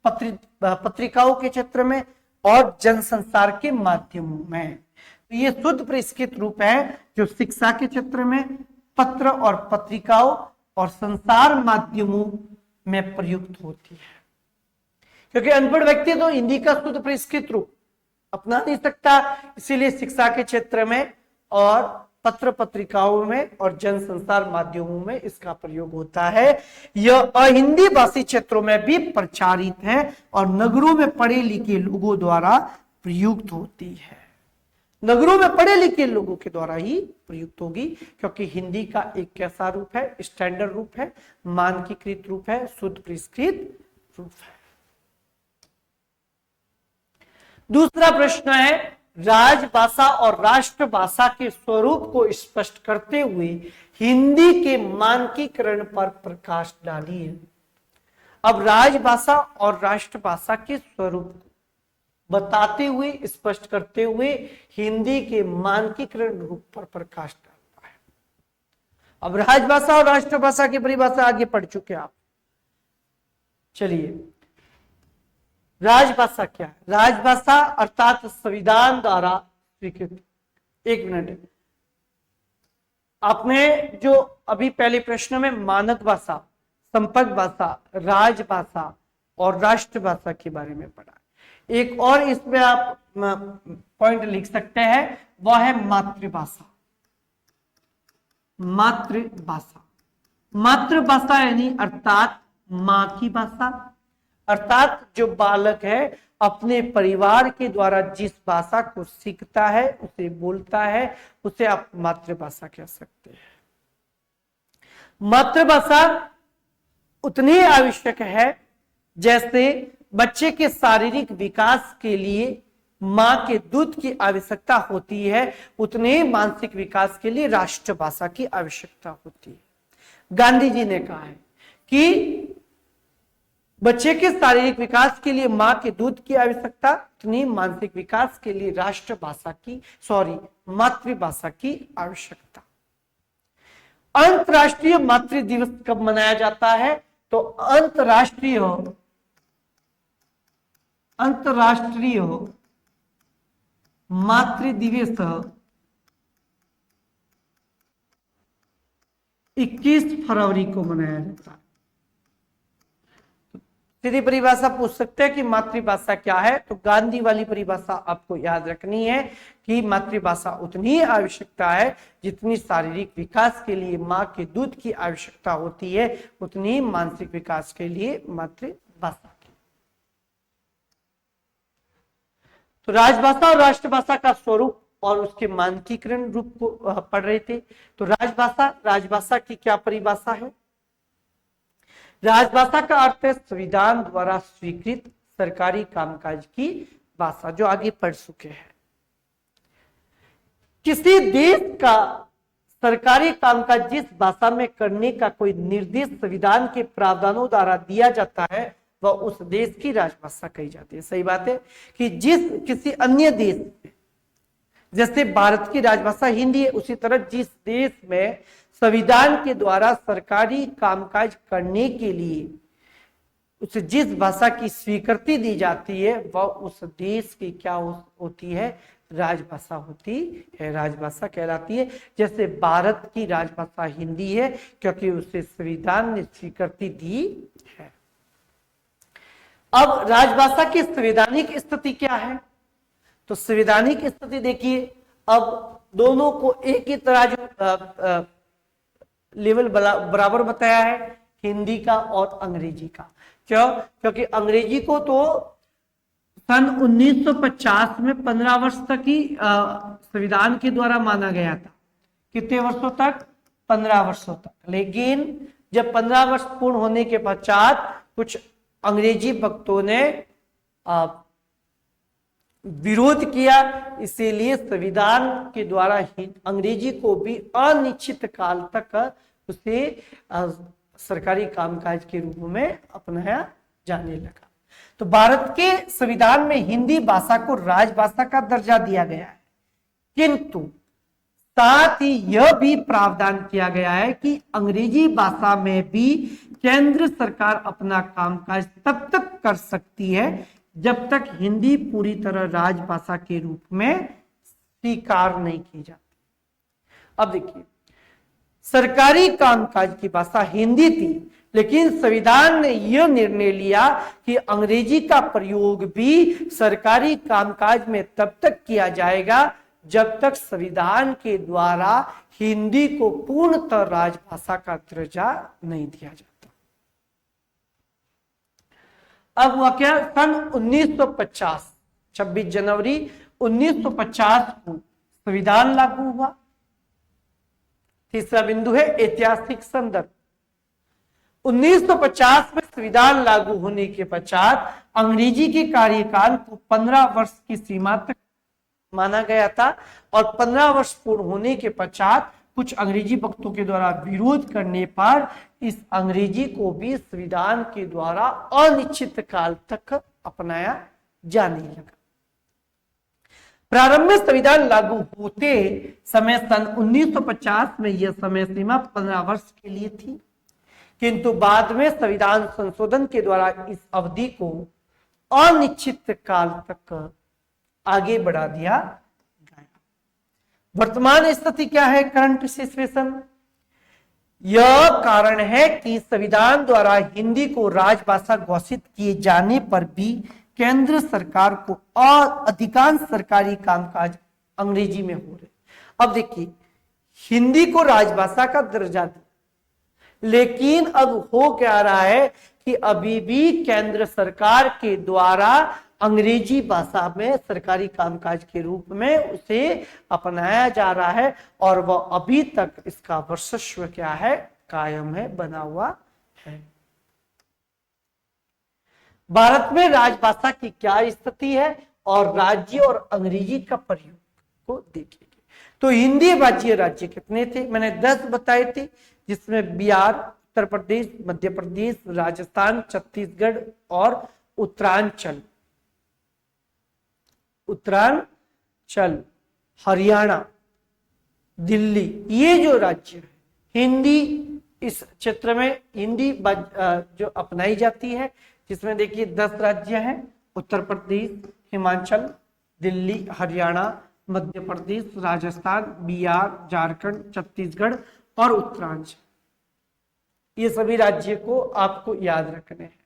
पत्रिकाओं के क्षेत्र में और जनसंचार के माध्यमों में। तो ये शुद्ध परिष्कृत रूप है जो शिक्षा के क्षेत्र में, पत्र और पत्रिकाओं और संचार माध्यमों में प्रयुक्त होती है। क्योंकि अनपढ़ व्यक्ति तो हिंदी का शुद्ध परिष्कृत रूप अपना नहीं सकता, इसीलिए शिक्षा के क्षेत्र में और पत्र पत्रिकाओं में और जनसंचार माध्यमों में इसका प्रयोग होता है। यह अहिंदी भाषी क्षेत्रों में भी प्रचारित है और नगरों में पढ़े लिखे लोगों द्वारा प्रयुक्त होती है। नगरों में पढ़े लिखे लोगों के द्वारा ही प्रयुक्त होगी, क्योंकि हिंदी का एक कैसा रूप है? स्टैंडर्ड रूप है, मानकीकृत रूप है, शुद्ध परिष्कृत रूप है। दूसरा प्रश्न है, राजभाषा और राष्ट्रभाषा के स्वरूप को स्पष्ट करते हुए हिंदी के मानकीकरण पर प्रकाश डालिए। अब राजभाषा और राष्ट्रभाषा के स्वरूप को बताते हुए, स्पष्ट करते हुए हिंदी के मानकीकरण रूप पर प्रकाश डालता है। अब राजभाषा और राष्ट्रभाषा की परिभाषा आगे पढ़ चुके आप। चलिए, राजभाषा क्या है? राजभाषा अर्थात संविधान द्वारा स्वीकृत। एक मिनट, आपने जो अभी पहले प्रश्न में मानक भाषा, संपर्क भाषा, राजभाषा और राष्ट्रभाषा के बारे में पढ़ा। एक और इसमें आप पॉइंट लिख सकते हैं, वह है मातृभाषा। मातृभाषा, मातृभाषा यानी अर्थात मां की भाषा, अर्थात जो बालक है अपने परिवार के द्वारा जिस भाषा को सीखता है, उसे बोलता है, उसे आप मातृभाषा कह सकते हैं। मातृभाषा उतनी आवश्यक है जैसे बच्चे के शारीरिक विकास के लिए मां के दूध की आवश्यकता होती है, उतने मानसिक विकास के लिए राष्ट्रभाषा की आवश्यकता होती है। गांधी जी ने कहा है कि बच्चे के शारीरिक विकास के लिए मां के दूध की आवश्यकता, उतनी मानसिक विकास के लिए मातृभाषा की आवश्यकता। अंतरराष्ट्रीय मातृ दिवस कब मनाया जाता है? तो अंतरराष्ट्रीय मातृ दिवस 21 फरवरी को मनाया जाता है। सीधी परिभाषा पूछ सकते हैं कि मातृभाषा क्या है, तो गांधी वाली परिभाषा आपको याद रखनी है कि मातृभाषा उतनी आवश्यकता है जितनी शारीरिक विकास के लिए मां के दूध की आवश्यकता होती है, उतनी मानसिक विकास के लिए मातृभाषा की। तो राजभाषा और राष्ट्रभाषा का स्वरूप और उसके मानकीकरण रूप को पढ़ रहे थे। तो राजभाषा की क्या परिभाषा है? राजभाषा का अर्थ है संविधान द्वारा स्वीकृत सरकारी कामकाज की भाषा, जो आगे पढ़ चुके हैं। किसी देश का सरकारी कामकाज जिस भाषा में करने का कोई निर्देश संविधान के प्रावधानों द्वारा दिया जाता है वह उस देश की राजभाषा कही जाती है। सही बात है कि जिस किसी अन्य देश में, जैसे भारत की राजभाषा हिंदी है, उसी तरह जिस देश में संविधान के द्वारा सरकारी कामकाज करने के लिए उसे जिस भाषा की स्वीकृति दी जाती है वह उस देश की क्या होती है, राजभाषा होती है, राजभाषा कहलाती है। जैसे भारत की राजभाषा हिंदी है क्योंकि उसे संविधान ने स्वीकृति दी है। अब राजभाषा की संवैधानिक स्थिति क्या है? तो संवैधानिक स्थिति देखिए, अब दोनों को एक ही तरह लेवल बराबर बताया है, हिंदी का और अंग्रेजी का। क्यों? क्योंकि अंग्रेजी को तो सन 1950 में 15 वर्ष तक ही संविधान के द्वारा माना गया था। कितने वर्षों तक? 15 वर्षों तक। लेकिन जब 15 वर्ष पूर्ण होने के पश्चात कुछ अंग्रेजी भक्तों ने विरोध किया, इसीलिए संविधान के द्वारा अंग्रेजी को भी अनिश्चित काल तक उसे सरकारी कामकाज के रूप में अपनाया जाने लगा। तो भारत के संविधान में हिंदी भाषा को राजभाषा का दर्जा दिया गया है, किंतु साथ ही यह भी प्रावधान किया गया है कि अंग्रेजी भाषा में भी केंद्र सरकार अपना कामकाज तब तक कर सकती है जब तक हिंदी पूरी तरह राजभाषा के रूप में स्वीकार नहीं की जाती। अब देखिए, सरकारी कामकाज की भाषा हिंदी थी, लेकिन संविधान ने यह निर्णय लिया कि अंग्रेजी का प्रयोग भी सरकारी कामकाज में तब तक किया जाएगा जब तक संविधान के द्वारा हिंदी को पूर्णतः राजभाषा का दर्जा नहीं दिया जाता। अब हुआ क्या? सन 1950 26 जनवरी 1950 को संविधान लागू हुआ। तीसरा बिंदु है ऐतिहासिक संदर्भ। 1950 में संविधान लागू होने के पश्चात अंग्रेजी के कार्यकाल को 15 वर्ष की सीमा तक माना गया था और 15 वर्ष पूर्ण होने के पश्चात कुछ अंग्रेजी भक्तों के द्वारा विरोध करने पर इस अंग्रेजी को भी संविधान के द्वारा अनिश्चित काल तक अपनाया जाने लगा। प्रारंभ में संविधान लागू होते समय सन 1950 में यह समय सीमा 15 वर्ष के लिए थी, किंतु बाद में संविधान संशोधन के द्वारा इस अवधि को अनिश्चित काल तक आगे बढ़ा दिया गया। वर्तमान स्थिति क्या है? Current situation. यह कारण है कि संविधान द्वारा हिंदी को राजभाषा घोषित किए जाने पर भी केंद्र सरकार को अधिकांश सरकारी कामकाज अंग्रेजी में हो रहे। अब देखिए, हिंदी को राजभाषा का दर्जा दिया, लेकिन अब हो क्या रहा है कि अभी भी केंद्र सरकार के द्वारा अंग्रेजी भाषा में सरकारी कामकाज के रूप में उसे अपनाया जा रहा है और वह अभी तक इसका वर्चस्व क्या है? कायम है, बना हुआ है। भारत में राजभाषा की क्या स्थिति है और राज्य और अंग्रेजी का प्रयोग को देखेंगे। तो हिंदी भाषीय राज्य कितने थे? मैंने 10 बताए थे, जिसमें बिहार, उत्तर प्रदेश, मध्य प्रदेश, राजस्थान, छत्तीसगढ़ और उत्तरांचल, हरियाणा, दिल्ली, ये जो राज्य है हिंदी इस क्षेत्र में हिंदी जो अपनाई जाती है, जिसमें देखिए 10 राज्य हैं, उत्तर प्रदेश, हिमाचल, दिल्ली, हरियाणा, मध्य प्रदेश, राजस्थान, बिहार, झारखंड, छत्तीसगढ़ और उत्तरांचल। ये सभी राज्य को आपको याद रखने हैं।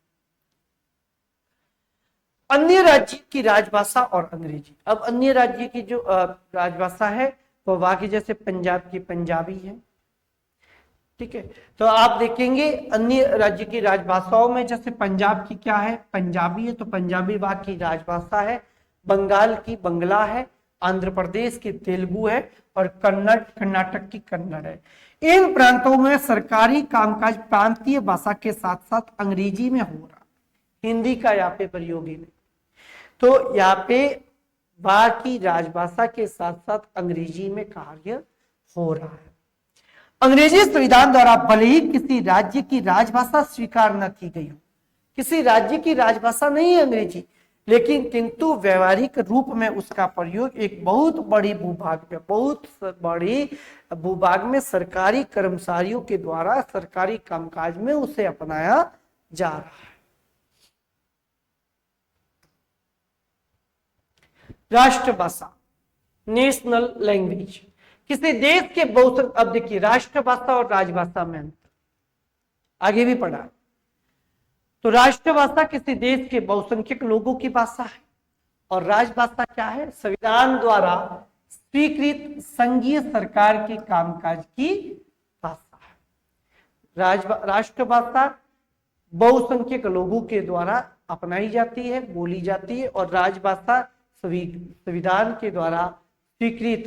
अन्य राज्य की राजभाषा और अंग्रेजी। अब अन्य राज्य की जो राजभाषा है वो वहां की, जैसे पंजाब की पंजाबी है, ठीक है। तो आप देखेंगे अन्य राज्य की राजभाषाओं में, जैसे पंजाब की क्या है? पंजाबी है, तो पंजाबी वहां की राजभाषा है। बंगाल की बंगला है, आंध्र प्रदेश की तेलुगु है और कर्नाटक की कन्नड़ है। इन प्रांतों में सरकारी कामकाज प्रांतीय भाषा के साथ साथ अंग्रेजी में हो रहा, हिंदी का यहाँ पे प्रयोग ही नहीं। तो यहाँ पे वहां की राजभाषा के साथ साथ अंग्रेजी में कार्य हो रहा है। अंग्रेजी संविधान द्वारा भले ही किसी राज्य की राजभाषा स्वीकार न की गई हो, किसी राज्य की राजभाषा नहीं है अंग्रेजी, लेकिन किंतु व्यवहारिक रूप में उसका प्रयोग एक बहुत बड़ी भूभाग में सरकारी कर्मचारियों के द्वारा सरकारी कामकाज में उसे अपनाया जा रहा है। राष्ट्रभाषा, नेशनल लैंग्वेज, किसी देश के बहुसंख्यक, अब देखिए राष्ट्रभाषा और राजभाषा में अंतर आगे भी पढ़ा। तो राष्ट्रभाषा किसी देश के बहुसंख्यक लोगों की भाषा है और राजभाषा क्या है? संविधान द्वारा स्वीकृत संघीय सरकार के कामकाज की भाषा है। राष्ट्रभाषा बहुसंख्यक लोगों के द्वारा अपनाई जाती है, बोली जाती है, और राजभाषा संविधान के द्वारा स्वीकृत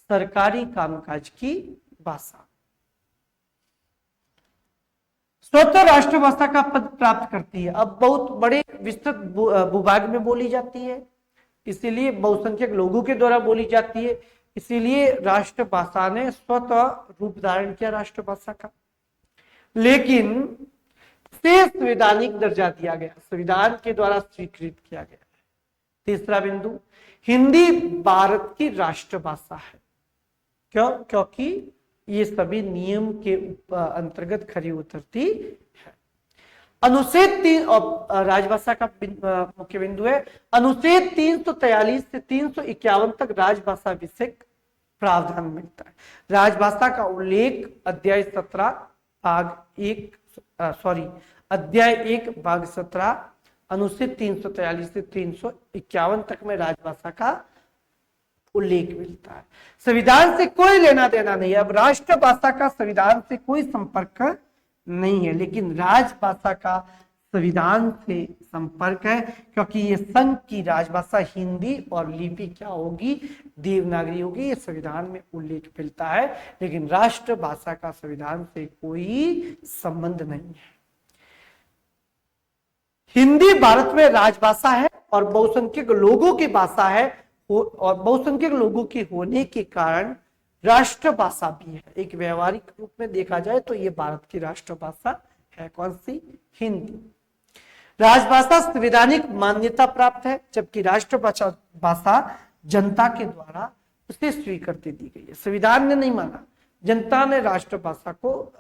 सरकारी कामकाज की भाषा। स्वतः राष्ट्रभाषा का पद प्राप्त करती है, अब बहुत बड़े विस्तृत भूभाग में बोली जाती है, इसीलिए बहुसंख्यक लोगों के द्वारा बोली जाती है, इसीलिए राष्ट्रभाषा ने स्वतः रूप धारण किया राष्ट्रभाषा का। लेकिन से संवैधानिक दर्जा दिया गया, संविधान के द्वारा स्वीकृत किया गया। तीसरा बिंदु, हिंदी भारत की राष्ट्रभाषा है। क्यों? क्योंकि ये सभी नियम के अंतर्गत खरी उतरती है। अनुच्छेद 3 और राजभाषा का मुख्य बिंदु है, अनुच्छेद 343 से 351 तक राजभाषा विषय प्रावधान मिलता है। राजभाषा का उल्लेख अध्याय 1 भाग 17 अनुच्छेद 343 से 351 तक में राजभाषा का उल्लेख मिलता है। संविधान से कोई लेना देना नहीं है, अब राष्ट्रभाषा का संविधान से कोई संपर्क नहीं है, लेकिन राजभाषा का संविधान से संपर्क है, क्योंकि ये संघ की राजभाषा हिंदी और लिपि क्या होगी? देवनागरी होगी। ये संविधान में उल्लेख मिलता है, लेकिन राष्ट्रभाषा का संविधान से कोई संबंध नहीं है। हिंदी भारत में राजभाषा है और बहुसंख्यक लोगों की भाषा है, और बहुसंख्यक लोगों के होने के कारण राष्ट्रभाषा भी है। एक व्यवहारिक रूप में देखा जाए तो ये भारत की राष्ट्रभाषा है। कौन सी? हिंदी। राजभाषा संवैधानिक मान्यता प्राप्त है, जबकि राष्ट्रभाषा जनता के द्वारा उसे स्वीकृति दी गई है। संविधान ने नहीं माना, जनता ने राष्ट्रभाषा को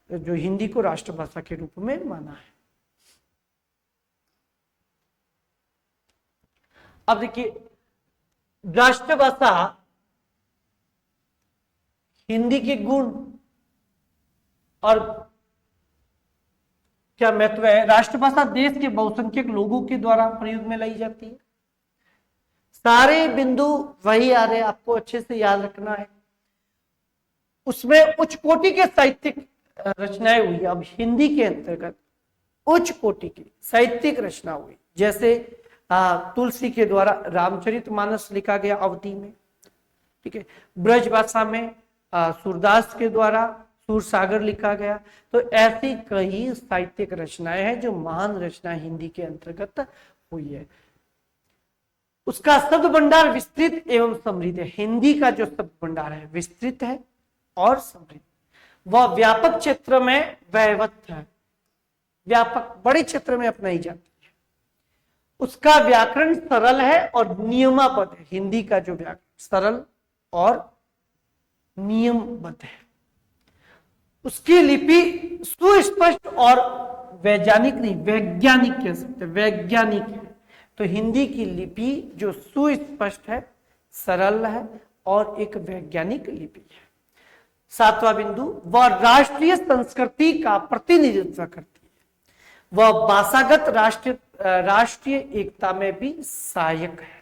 जो हिंदी को राष्ट्रभाषा के रूप में माना है। अब देखिए, राष्ट्रभाषा हिंदी के गुण और क्या महत्व है? राष्ट्रभाषा देश के बहुसंख्यक लोगों के द्वारा प्रयोग में लाई जाती है। सारे बिंदु वही आ रहे, आपको अच्छे से याद रखना है। उसमें उच्च कोटि के साहित्यिक रचनाएं हुई। अब हिंदी के अंतर्गत उच्च कोटि की साहित्यिक रचना हुई, जैसे तुलसी के द्वारा रामचरितमानस लिखा गया अवधि में, ठीक है। ब्रज भाषा में सूरदास के द्वारा सूरसागर लिखा गया। तो ऐसी कई साहित्यिक रचनाएं हैं जो महान रचना हिंदी के अंतर्गत हुई है। उसका शब्द भंडार विस्तृत एवं समृद्ध है। हिंदी का जो शब्द भंडार है विस्तृत है और समृद्ध, वह व्यापक क्षेत्र में वैवत है, व्यापक बड़े क्षेत्र में अपनाई जाती है। उसका व्याकरण सरल है और नियमाबद्ध है। हिंदी का जो व्याकरण सरल और नियमबद्ध है। उसकी लिपि सुस्पष्ट और वैज्ञानिक नहीं, वैज्ञानिक कह सकते, वैज्ञानिक है। तो हिंदी की लिपि जो सुस्पष्ट है, सरल है और एक वैज्ञानिक लिपि है। सातवां बिंदु, वह राष्ट्रीय संस्कृति का प्रतिनिधित्व करती है। वह भाषागत राष्ट्रीय एकता में भी सहायक है।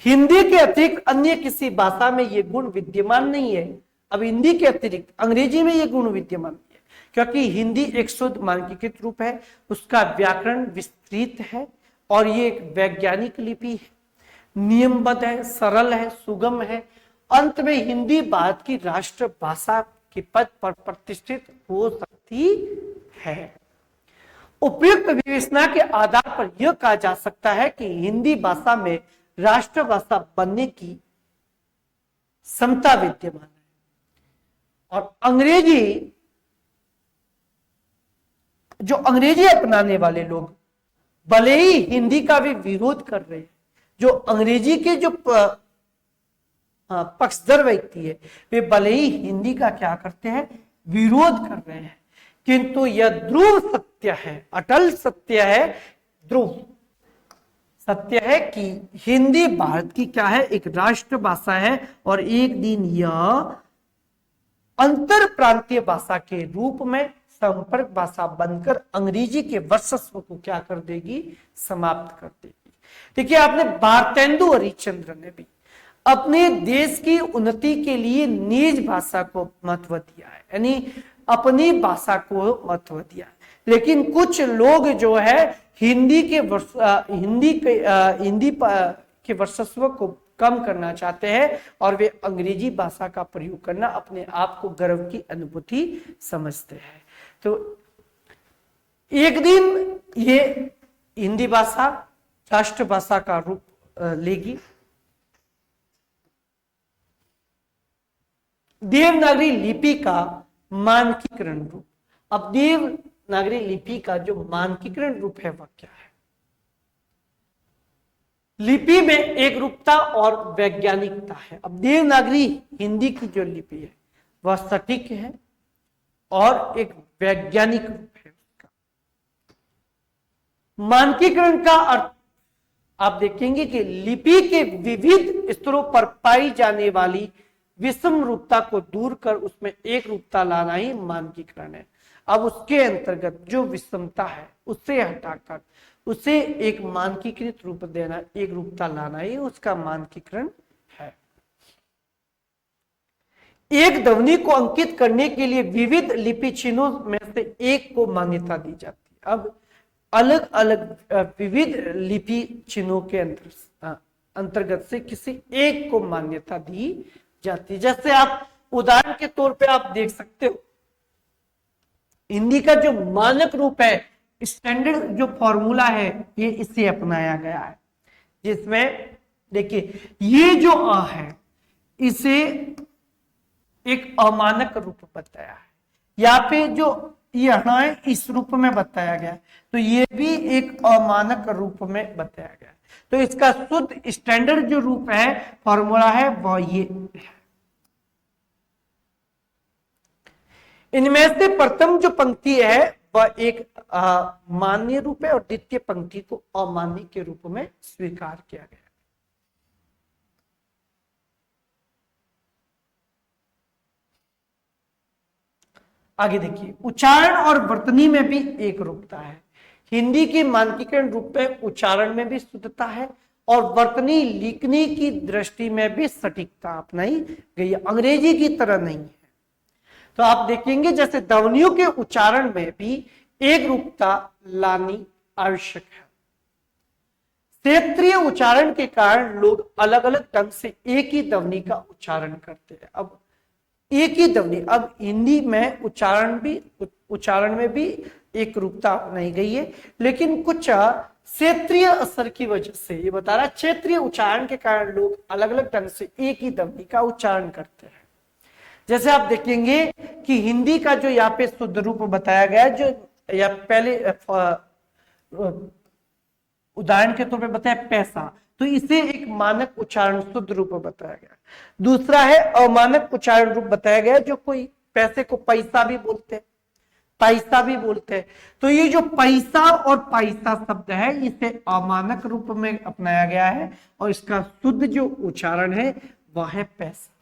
हिंदी के अतिरिक्त अन्य किसी भाषा में ये गुण विद्यमान नहीं है। अब हिंदी के अतिरिक्त अंग्रेजी में ये गुण विद्यमान नहीं है, क्योंकि हिंदी एक शुद्ध मानकीकृत रूप है, उसका व्याकरण विस्तृत है और ये एक वैज्ञानिक लिपि है, नियमबद्ध है, सरल है, सुगम है। अंत में हिंदी भारत की राष्ट्रभाषा के पद पर प्रतिष्ठित हो सकती है। उपयुक्त विवेचना के आधार पर यह कहा जा सकता है कि हिंदी भाषा में राष्ट्रभाषा बनने की क्षमता विद्यमान है। और जो अंग्रेजी अपनाने वाले लोग भले ही हिंदी का भी विरोध कर रहे हैं, जो अंग्रेजी के जो पक्षधर व्यक्ति है वे भले ही हिंदी का क्या करते हैं, विरोध कर रहे हैं, किंतु यह ध्रुव सत्य है, अटल सत्य है, ध्रुव सत्य है कि हिंदी भारत की क्या है, एक राष्ट्रभाषा है और एक दिन यह अंतर प्रांतीय भाषा के रूप में संपर्क भाषा बनकर अंग्रेजी के वर्चस्व को क्या कर देगी, समाप्त कर देगी। देखिए, आपने भारतेंदु हरिश्चंद्र ने भी अपने देश की उन्नति के लिए निज भाषा को महत्व दिया है, यानी अपनी भाषा को महत्व दिया है। लेकिन कुछ लोग जो है हिंदी के वर्चस्व को कम करना चाहते हैं और वे अंग्रेजी भाषा का प्रयोग करना अपने आप को गर्व की अनुभूति समझते हैं। तो एक दिन ये हिंदी भाषा राष्ट्रभाषा का रूप लेगी। देवनागरी लिपि का मानकीकरण रूप। अब देवनागरी लिपि का जो मानकीकरण रूप है वह क्या है? लिपि में एक रूपता और वैज्ञानिकता है। अब देवनागरी हिंदी की जो लिपि है वह सटीक है और एक वैज्ञानिक रूप है उसका। मानकीकरण का अर्थ आप देखेंगे कि लिपि के विविध स्तरों पर पाई जाने वाली विषम रूपता को दूर कर उसमें एक रूपता लाना ही मानकीकरण है। अब उसके अंतर्गत जो विषमता है उसे हटाकर उसे एक मानकीकृत रूप देना, एक रूपता लाना ही उसका मानकीकरण है। एक ध्वनि को अंकित करने के लिए विविध लिपि चिन्हों में से एक को मान्यता दी जाती है। अब अलग अलग विविध लिपि चिन्हों के अंतर्गत से किसी एक को मान्यता दी जाती है। जैसे आप उदाहरण के तौर पे आप देख सकते हो, हिंदी का जो मानक रूप है, स्टैंडर्ड जो फॉर्मूला है, ये इसे अपनाया गया है, जिसमें देखिए ये जो अ है इसे एक अमानक रूप बताया है, या फिर जो ये है इस रूप में बताया गया है, तो ये भी एक अमानक रूप में बताया गया है। तो इसका शुद्ध स्टैंडर्ड जो रूप है, फॉर्मूला है, वह ये है। इनमें से प्रथम जो पंक्ति है वह एक मान्य रूप है और द्वितीय पंक्ति को अमान्य के रूप में स्वीकार किया गया। आगे देखिए, उच्चारण और वर्तनी में भी एक रूपता है। हिंदी के मानकीकरण रूप में उच्चारण में भी शुद्धता है और वर्तनी लिखने की दृष्टि में भी सटीकता अपनाई गई है, अंग्रेजी की तरह नहीं है। तो आप देखेंगे जैसे ध्वनियों के उच्चारण में भी एक रूपता लानी आवश्यक है। क्षेत्रीय उच्चारण के कारण लोग अलग अलग ढंग से एक ही ध्वनि का उच्चारण करते हैं। अब एक ही ध्वनि, अब हिंदी में उच्चारण में भी एक रूपता अपनाई गई है, लेकिन कुछ क्षेत्रीय असर की वजह से, ये बता रहा है क्षेत्रीय उच्चारण के कारण लोग अलग अलग ढंग से एक ही ध्वनि का उच्चारण करते हैं। जैसे आप देखेंगे कि हिंदी का जो यहाँ पे शुद्ध रूप बताया गया है, जो या पहले उदाहरण के तौर पे बताया पैसा, तो इसे एक मानक उच्चारण शुद्ध रूप बताया गया। दूसरा है अमानक उच्चारण रूप बताया गया, जो कोई पैसे को पैसा भी बोलते हैं, पैसा भी बोलते हैं। तो ये जो पैसा और पैसा शब्द है इसे अमानक रूप में अपनाया गया है और इसका शुद्ध जो उच्चारण है वह है पैसा।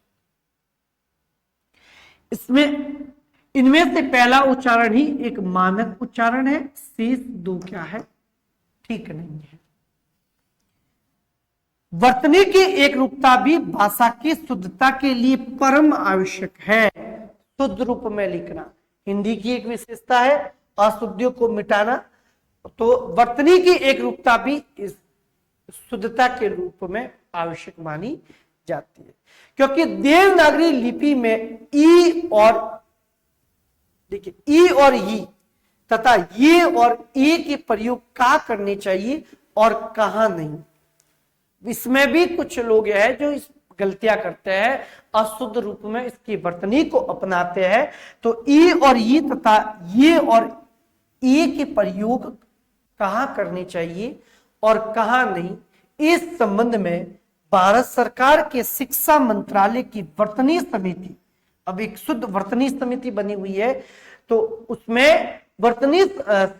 इनमें से पहला उच्चारण ही एक मानक उच्चारण है, शेष दो क्या है, ठीक नहीं है। वर्तनी की एक रूपता भी भाषा की शुद्धता के लिए परम आवश्यक है। शुद्ध रूप में लिखना हिंदी की एक विशेषता है, अशुद्धियों को मिटाना। तो वर्तनी की एक रूपता भी इस शुद्धता के रूप में आवश्यक मानी जाती है, क्योंकि देवनागरी लिपि में ई और देखिए ई और ई तथा ये और ए के प्रयोग कहाँ करने चाहिए और कहाँ नहीं। इसमें भी कुछ लोग हैं जो इस गलतियां करते हैं, अशुद्ध रूप में इसकी वर्तनी को अपनाते हैं। तो ई और ई तथा ये और ए के प्रयोग कहां करने चाहिए और कहां नहीं, इस संबंध में भारत सरकार के शिक्षा मंत्रालय की वर्तनी समिति, अब एक शुद्ध वर्तनी समिति बनी हुई है, तो उसमें वर्तनी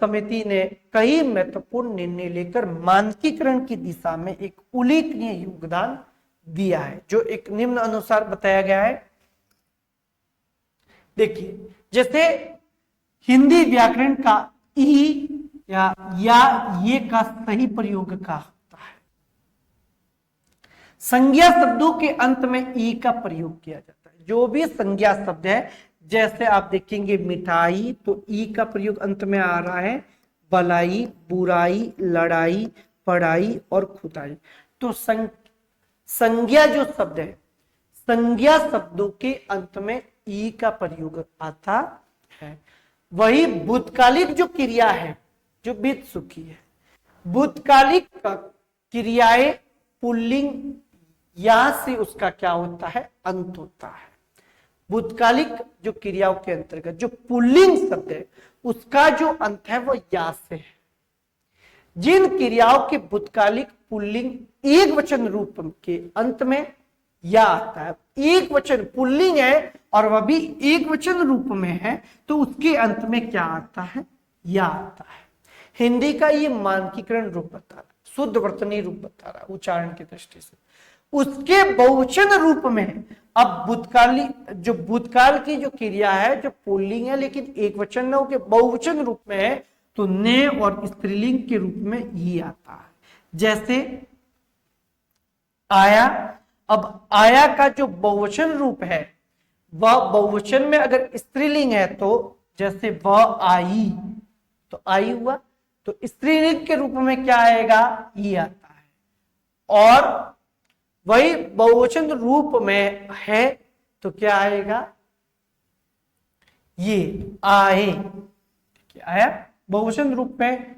समिति ने कई महत्वपूर्ण निर्णय लेकर मानकीकरण की दिशा में एक उल्लेखनीय योगदान दिया है, जो एक निम्न अनुसार बताया गया है। देखिए, जैसे हिंदी व्याकरण का ई या ये का सही प्रयोग का होता है, संज्ञा शब्दों के अंत में ई का प्रयोग किया जाता है। जो भी संज्ञा शब्द है, जैसे आप देखेंगे मिठाई, तो ई का प्रयोग अंत में आ रहा है, भलाई, बुराई, लड़ाई, पढ़ाई और खुदाई। तो संज्ञा जो शब्द है, संज्ञा शब्दों के अंत में ई का प्रयोग आता है। वही भूतकालिक जो क्रिया है, जो बीत चुकी है, भूतकालिक क्रियाएं पुल्लिंग, यहां से उसका क्या होता है, अंत होता है। भूतकालिक जो क्रियाओं के अंतर्गत जो पुल्लिंग शब्द है, उसका जो अंत है वो या से है। जिन क्रियाओं के भूतकालिक पुल्लिंग एक वचन रूप के अंत में या आता है, एक वचन पुल्लिंग है और वह भी एक वचन रूप में है, तो उसके अंत में क्या आता है, या आता है। हिंदी का ये मानकीकरण रूप बता रहा है, शुद्ध वर्तनी रूप बता रहा है उच्चारण की दृष्टि से। उसके बहुवचन रूप में अब भूतकाल की जो क्रिया है, जो पुल्लिंग है लेकिन एक वचन न होकर बहुवचन रूप में है, तो ने और स्त्रीलिंग के रूप में ही आता है। जैसे आया, अब आया का जो बहुवचन रूप है, वह बहुवचन में अगर स्त्रीलिंग है, तो जैसे वह आई, तो आई हुआ, तो स्त्रीलिंग के रूप में क्या आएगा, ई आता है। और वही बहुवचन रूप में है, तो क्या आएगा, ये आए। क्या आया, बहुवचन रूप में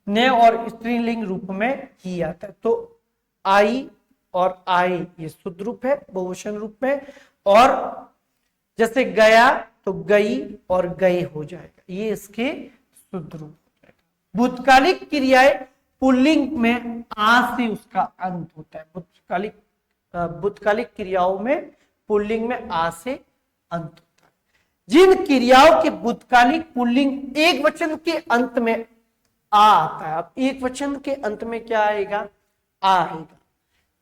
ने और स्त्रीलिंग रूप में ही आता है। तो आई और आए ये शुद्ध रूप है बहुवचन रूप में। और जैसे गया, तो गई और गए हो जाएगा, ये इसके शुद्ध रूप हो जाएगा। भूतकालिक क्रियाएं पुल्लिंग में आ से उसका अंत होता है। भूतकालिक क्रियाओं में पुल्लिंग में आ से अंत होता है। जिन क्रियाओं के भूतकालिक पुल्लिंग एक वचन के अंत में आ आता है, अब एक वचन के अंत में क्या आएगा, आ आएगा।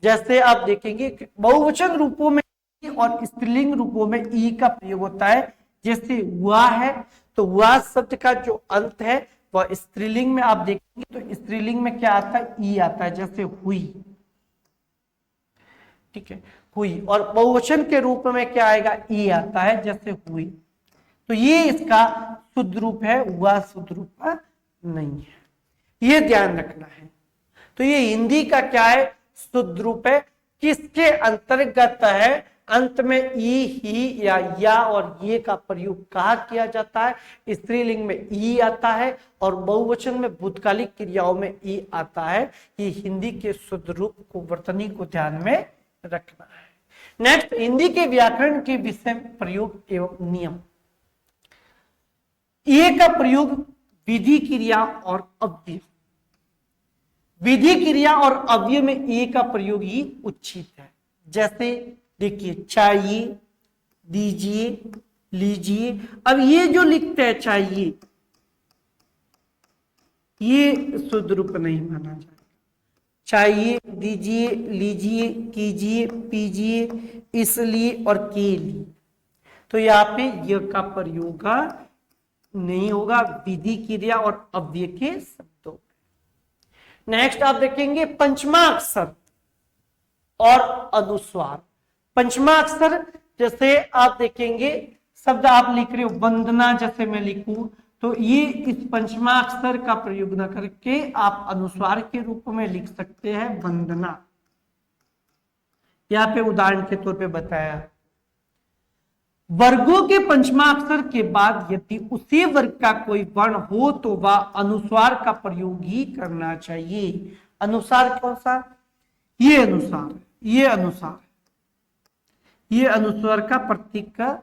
जैसे आप देखेंगे बहुवचन रूपों में और स्त्रीलिंग रूपों में ई का प्रयोग होता है। जैसे हुआ है, तो हुआ शब्द का जो अंत है वह स्त्रीलिंग में आप देखेंगे, तो स्त्रीलिंग में क्या आता है, ई आता है। जैसे हुई, ठीक है, हुई। और बहुवचन के रूप में क्या आएगा, ई आता है, जैसे हुई। तो ये इसका शुद्ध रूप है, हुआ शुद्ध रूप नहीं है, ये ध्यान रखना है। तो ये हिंदी का क्या है, शुद्ध रूप है। किसके अंतर्गत है, अंत में ई, ही या और ये का प्रयोग कहाँ किया जाता है, स्त्रीलिंग में ई आता है और बहुवचन में भूतकालिक क्रियाओं में ई आता है। ये हिंदी के शुद्ध रूप को, वर्तनी को ध्यान में रखना है। नेक्स्ट, हिंदी के व्याकरण के विषय प्रयोग एवं नियम। ये का प्रयोग विधि क्रिया और अव्यय, विधि क्रिया और अव्यय में ए का प्रयोग ही उचित है। जैसे देखिए, चाहिए, दीजिए, लीजिए। अब ये जो लिखते हैं चाहिए, ये शुद्ध रूप नहीं माना जाएगा। चाहिए, दीजिए, लीजिए, कीजिए, पीजिए, इसलिए और के लिए, तो यहाँ पे यह का प्रयोग नहीं होगा विधि क्रिया और अव्यय के शब्दों। नेक्स्ट आप देखेंगे पंचमाक्षर और अनुस्वार। पंचमाक्षर, जैसे आप देखेंगे शब्द आप लिख रहे हो वंदना, जैसे मैं लिखूं, तो ये इस पंचमाक्षर का प्रयोग न करके आप अनुस्वार के रूप में लिख सकते हैं वंदना। यहाँ पे उदाहरण के तौर पे बताया, वर्गों के पंचमाक्षर के बाद यदि उसी वर्ग का कोई वर्ण हो तो वह अनुस्वार का प्रयोग ही करना चाहिए। अनुसार कौन सा, ये अनुसार है, ये अनुसार है, ये अनुस्वार का प्रतीक का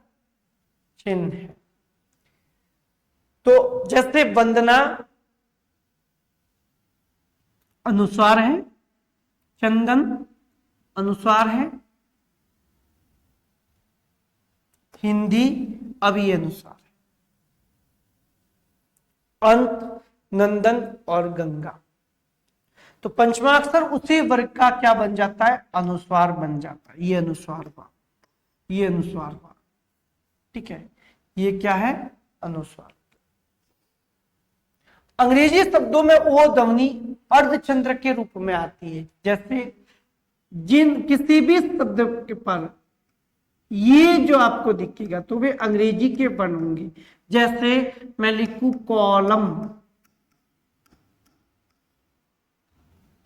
चिन्ह है। तो जैसे वंदना अनुस्वार है, चंदन अनुस्वार है, हिंदी अब ये अनुसार है, अंत, नंदन और गंगा। तो पंचमाक्षर उसी वर्ग का क्या बन जाता है? अनुस्वार बन जाता है। ये अनुस्वार हुआ, ये अनुस्वार हुआ, ठीक है। ये क्या है? अनुस्वार। अंग्रेजी शब्दों में ओ ध्वनि अर्धचंद्र के रूप में आती है। जैसे जिन किसी भी शब्द के पर ये जो आपको दिखेगा तो वे अंग्रेजी के वर्ण होंगे। जैसे मैं लिखूं कॉलम,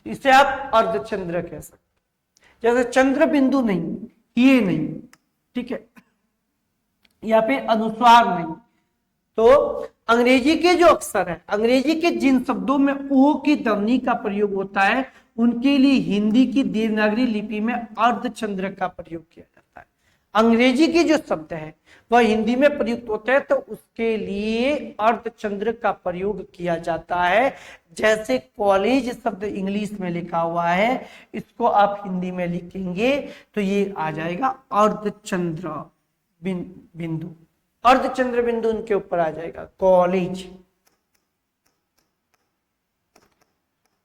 इसे आप अर्धचंद्र कह सकते। जैसे चंद्र बिंदु नहीं, ये नहीं, ठीक है, यहाँ पे अनुस्वार नहीं। तो अंग्रेजी के जो अक्षर है, अंग्रेजी के जिन शब्दों में ओ की ध्वनि का प्रयोग होता है उनके लिए हिंदी की देवनागरी लिपि में अर्धचंद्र का प्रयोग किया जाता है। अंग्रेजी के जो शब्द है वह हिंदी में प्रयुक्त होते हैं तो उसके लिए अर्धचंद्र का प्रयोग किया जाता है। जैसे कॉलेज शब्द इंग्लिश में लिखा हुआ है, इसको आप हिंदी में लिखेंगे तो ये आ जाएगा अर्धचंद्र बिंदु, अर्धचंद्र बिंदु उनके ऊपर आ जाएगा कॉलेज।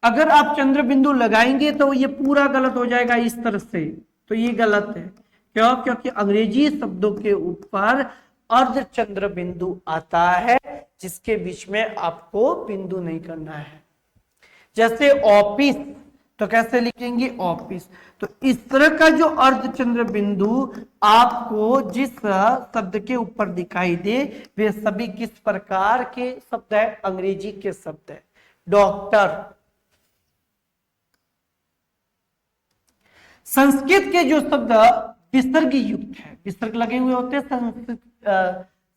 अगर आप चंद्र बिंदु लगाएंगे तो ये पूरा गलत हो जाएगा इस तरह से, तो ये गलत है। क्यों? क्योंकि अंग्रेजी शब्दों के ऊपर अर्धचंद्र बिंदु आता है जिसके बीच में आपको बिंदु नहीं करना है। जैसे ऑफिस, तो कैसे लिखेंगे? ऑफिस। तो इस तरह का जो अर्धचंद्र बिंदु आपको जिस शब्द के ऊपर दिखाई दे वे सभी किस प्रकार के शब्द है? अंग्रेजी के शब्द है। डॉक्टर। संस्कृत के जो शब्द विसर्ग युक्त है, विसर्ग लगे हुए होते हैं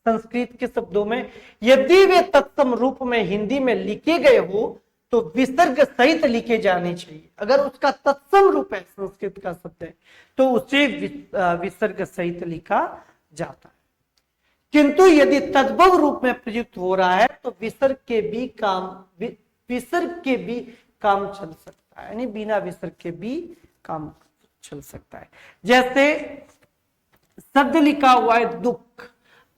संस्कृत के शब्दों में, यदि वे तत्सम रूप में हिंदी में लिखे गए हो तो विसर्ग सहित लिखे जाने चाहिए। अगर उसका तत्सम रूप है, संस्कृत का शब्द है, तो उसे विसर्ग सहित लिखा जाता है। किंतु यदि तद्भव रूप में प्रयुक्त हो रहा है तो विसर्ग के भी काम चल सकता है, यानी बिना विसर्ग के भी काम चल सकता है। जैसे शब्द लिखा हुआ है दुख,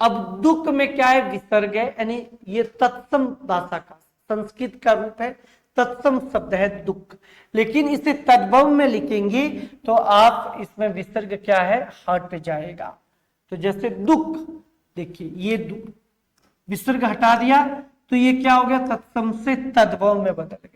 अब दुख में क्या है? विसर्ग है, यानी ये तत्सम भाषा का संस्कृत का रूप है, तत्सम शब्द है दुख। लेकिन इसे तद्भव में लिखेंगे तो आप इसमें विसर्ग क्या है? हट जाएगा। तो जैसे दुख, देखिए ये दुख, विसर्ग हटा दिया तो ये क्या हो गया? तत्सम से तद्भव में बदल गया।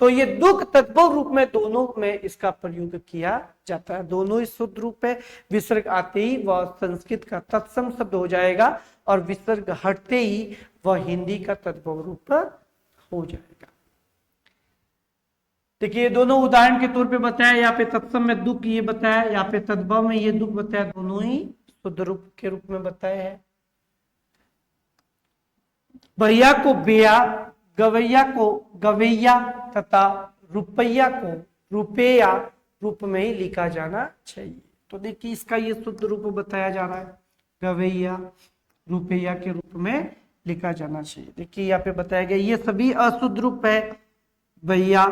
तो ये दुख तद्भव रूप में दोनों में इसका प्रयोग किया जाता है, दोनों ही शुद्ध रूप है। विसर्ग आते ही वह संस्कृत का तत्सम शब्द हो जाएगा और विसर्ग हटते ही वह हिंदी का तद्भव रूप हो जाएगा। देखिए दोनों उदाहरण के तौर पे बताया, यहाँ पे तत्सम में दुख ये बताया, यहाँ पे तद्भव में ये दुख बताया, दोनों ही शुद्ध रूप के रूप में बताए हैं। भैया को बेया, गवैया को गवैया तथा रुपया को रुपया रूप में ही लिखा जाना चाहिए। तो देखिए इसका ये शुद्ध रूप बताया जा रहा है, गवैया रुपया के रूप में लिखा जाना चाहिए। देखिए यहाँ पे बताया गया ये सभी अशुद्ध रूप है, भैया,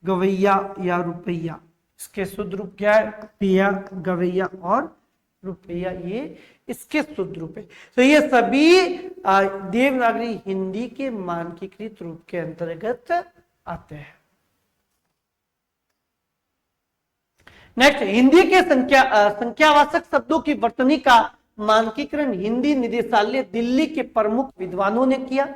गवैया या रुपया। इसके शुद्ध रूप क्या है? भैया, गवैया और रुपया, ये इसके शुद्ध रूप है। तो ये सभी देवनागरी हिंदी के मानकीकृत रूप के अंतर्गत आते हैं। नेक्स्ट, हिंदी के संख्यावाचक शब्दों की वर्तनी का मानकीकरण हिंदी निदेशालय दिल्ली के प्रमुख विद्वानों ने किया।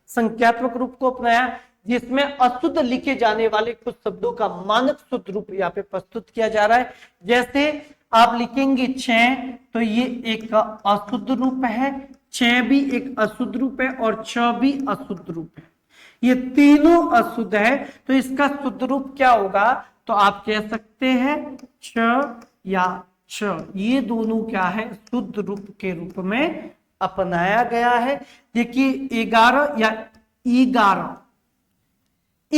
संख्यात्मक रूप को अपनाया जिसमें अशुद्ध लिखे जाने वाले कुछ शब्दों का मानक शुद्ध रूप यहाँ पे प्रस्तुत किया जा रहा है। जैसे आप लिखेंगे 6 तो ये एक अशुद्ध रूप है, 6 भी एक अशुद्ध रूप है और 6 भी अशुद्ध रूप है। ये तीनों अशुद्ध है तो इसका शुद्ध रूप क्या होगा? तो आप कह सकते हैं छ या छ, ये दोनों क्या है? शुद्ध रूप के रूप में अपनाया गया है। देखिए 11 या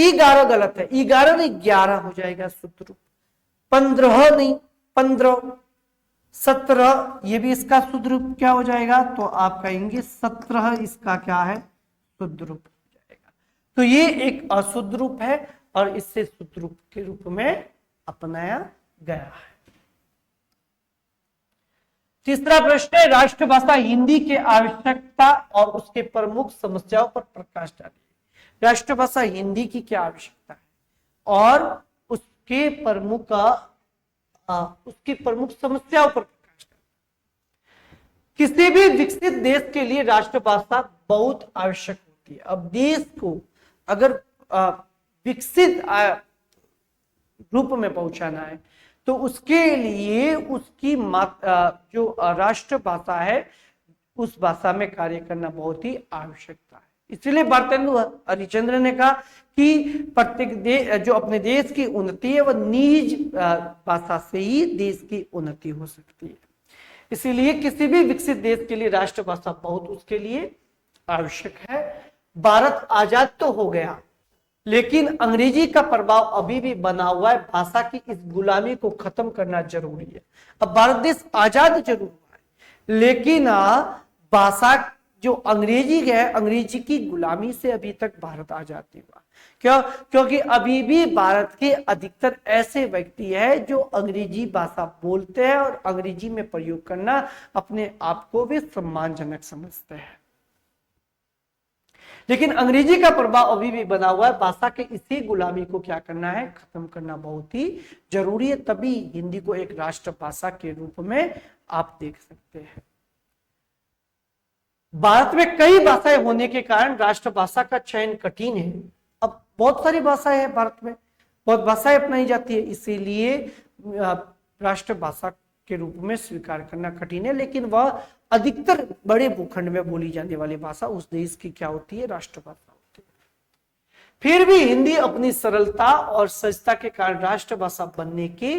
11 गलत है, 11 नहीं 11 हो जाएगा शुद्ध रूप। 15 नहीं, 15, 17, ये भी इसका शुद्ध रूप क्या हो जाएगा, तो आप कहेंगे 17 इसका क्या है, शुद्ध रूप हो जाएगा। तो ये एक अशुद्ध रूप है और इससे शुद्ध रूप के रूप में अपनाया गया है। तीसरा प्रश्न है, राष्ट्रभाषा हिंदी के आवश्यकता और उसके प्रमुख समस्याओं पर प्रकाश डालिए। राष्ट्रभाषा हिंदी की क्या आवश्यकता है और उसके प्रमुख समस्याओं पर प्रकाश डालिए। किसी भी विकसित देश के लिए राष्ट्रभाषा बहुत आवश्यक होती है। अब देश को अगर विकसित रूप में पहुंचाना है तो उसके लिए उसकी जो राष्ट्रभाषा है उस भाषा में कार्य करना बहुत ही आवश्यकता है। इसलिए भारतेंदु हरिश्चंद्र ने कहा कि प्रत्येक देश जो अपने देश की उन्नति है वह निज भाषा से ही देश की उन्नति हो सकती है। इसीलिए किसी भी विकसित देश के लिए राष्ट्रभाषा बहुत उसके लिए आवश्यक है। भारत आजाद तो हो गया लेकिन अंग्रेजी का प्रभाव अभी भी बना हुआ है। भाषा की इस गुलामी को खत्म करना जरूरी है। अब भारत देश आजाद जरूर हुआ है लेकिन भाषा जो अंग्रेजी है, अंग्रेजी की गुलामी से अभी तक भारत आजाद नहीं हुआ। क्यों? क्योंकि अभी भी भारत के अधिकतर ऐसे व्यक्ति हैं जो अंग्रेजी भाषा बोलते हैं और अंग्रेजी में प्रयोग करना अपने आप को भी सम्मानजनक समझते हैं। लेकिन अंग्रेजी का प्रभाव अभी भी बना हुआ है। भाषा के इसी गुलामी को क्या करना है, खत्म करना बहुत ही जरूरी है। तभी हिंदी को एक राष्ट्रभाषा के रूप में आप देख सकते हैं। भारत में कई भाषाएं होने के कारण राष्ट्रभाषा का चयन कठिन है। अब बहुत सारी भाषाएं हैं भारत में, बहुत भाषाएं अपनाई जाती है, इसीलिए राष्ट्रभाषा के रूप में स्वीकार करना कठिन है। लेकिन वह अधिकतर बड़े भूखंड में बोली जाने वाली भाषा उस देश की क्या होती है, राष्ट्रभाषा होती है। फिर भी हिंदी अपनी सरलता और सहजता के कारण राष्ट्रभाषा बनने के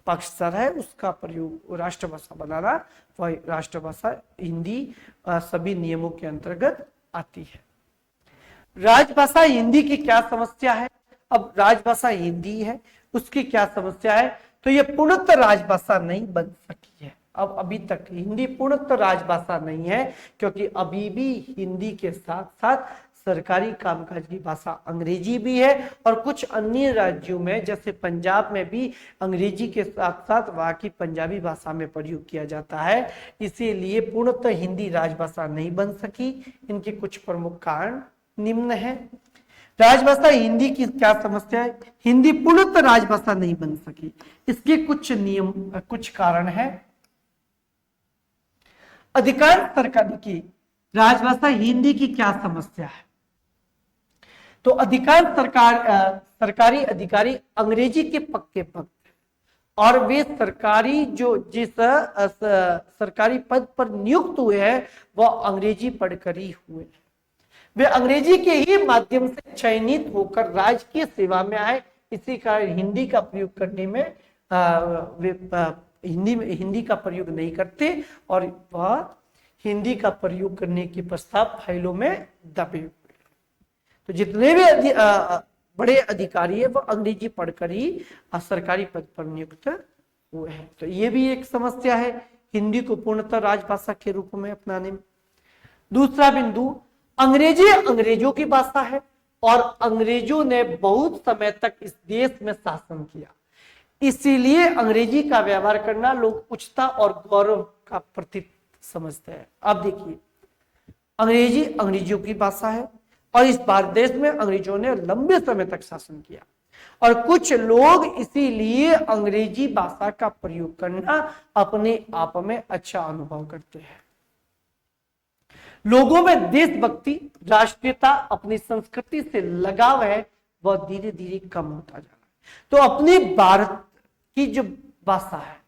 पक्षधर है। उसका प्रयोग राष्ट्रभाषा बनाना, वह राष्ट्रभाषा हिंदी सभी नियमों के अंतर्गत आती है। राजभाषा हिंदी की क्या समस्या है? अब राजभाषा हिंदी है, उसकी क्या समस्या है? तो ये पूर्णतः राजभाषा नहीं बन सकी है। अब अभी तक हिंदी पूर्णतः राजभाषा नहीं है क्योंकि अभी भी हिंदी के साथ साथ सरकारी कामकाज की भाषा अंग्रेजी भी है और कुछ अन्य राज्यों में जैसे पंजाब में भी अंग्रेजी के साथ साथ वहां की पंजाबी भाषा में प्रयोग किया जाता है। इसीलिए पूर्णतः हिंदी राजभाषा नहीं बन सकी। इनके कुछ प्रमुख कारण निम्न है। राजभाषा हिंदी की क्या समस्या है? हिंदी पूर्णतः राजभाषा नहीं बन सकी। इसके कुछ कारण है। अधिकार सरकारी की राजभाषा हिंदी की क्या समस्या है? तो अधिकार सरकारी अधिकारी अंग्रेजी के पक्के भक्त हैं और वे सरकारी जिस सरकारी पद पर नियुक्त हुए हैं वह अंग्रेजी पढ़कर ही हुए हैं। वे अंग्रेजी के ही माध्यम से चयनित होकर राजकीय सेवा में आए। इसी कारण हिंदी का प्रयोग करने में वे हिंदी का प्रयोग नहीं करते और वह हिंदी का प्रयोग करने के प्रस्ताव फाइलों में दबे हुए। तो जितने भी बड़े अधिकारी है वो अंग्रेजी पढ़कर ही सरकारी पद पर नियुक्त हुए हैं। तो ये भी एक समस्या है हिंदी को पूर्णतः राजभाषा के रूप में अपनाने में। दूसरा बिंदु, अंग्रेजी अंग्रेजों की भाषा है और अंग्रेजों ने बहुत समय तक इस देश में शासन किया। इसीलिए अंग्रेजी का व्यवहार करना लोग उच्चता और गौरव का प्रतीक समझते हैं। अब देखिए, अंग्रेजी अंग्रेजियों की भाषा है और इस भारत देश में अंग्रेजों ने लंबे समय तक शासन किया और कुछ लोग इसीलिए अंग्रेजी भाषा का प्रयोग करना अपने आप में अच्छा अनुभव करते हैं। लोगों में देशभक्ति, राष्ट्रीयता, अपनी संस्कृति से लगाव है वह धीरे धीरे कम होता जा रहा है। तो अपने भारत की जो भाषा है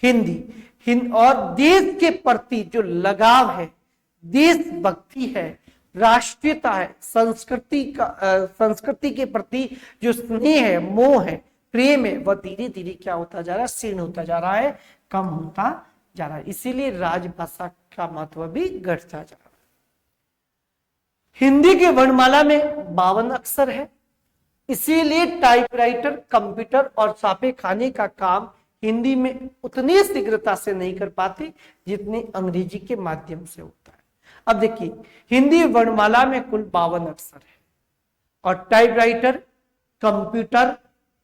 हिंदी और देश के प्रति जो लगाव है, देशभक्ति है, राष्ट्रीयता है, संस्कृति के प्रति जो स्नेह है, मोह है, प्रेम है, वह धीरे धीरे क्या होता जा रहा है, क्षीण होता जा रहा है, कम होता जा रहा है। इसीलिए राजभाषा का महत्व भी घटता जा रहा है। हिंदी की वर्णमाला में 52 अक्षर है इसीलिए टाइपराइटर, कंप्यूटर और छापे खाने का काम हिंदी में उतनी शीघ्रता से नहीं कर पाते जितनी अंग्रेजी के माध्यम से होता है। अब देखिए, हिंदी वर्णमाला में कुल 52 अक्षर है और टाइपराइटर, कंप्यूटर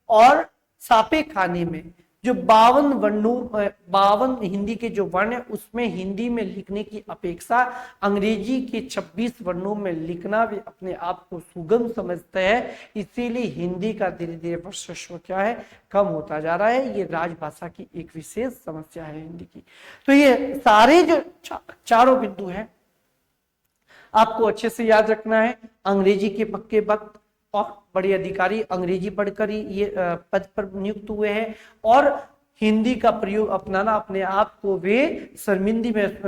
और छापे खाने में जो 52 हिंदी के जो वर्ण है उसमें हिंदी में लिखने की अपेक्षा अंग्रेजी के 26 वर्णों में लिखना भी अपने आप को सुगम समझते हैं। इसीलिए हिंदी का धीरे धीरे वर्चस्व क्या है, कम होता जा रहा है। ये राजभाषा की एक विशेष समस्या है हिंदी की। तो ये सारे जो चारों बिंदु हैं आपको अच्छे से याद रखना है। अंग्रेजी के पक्के वक्त और बड़े अधिकारी अंग्रेजी पढ़कर ही ये पद पर नियुक्त हुए हैं और हिंदी का प्रयोग अपनाना अपने आप को वे शर्मिंदी में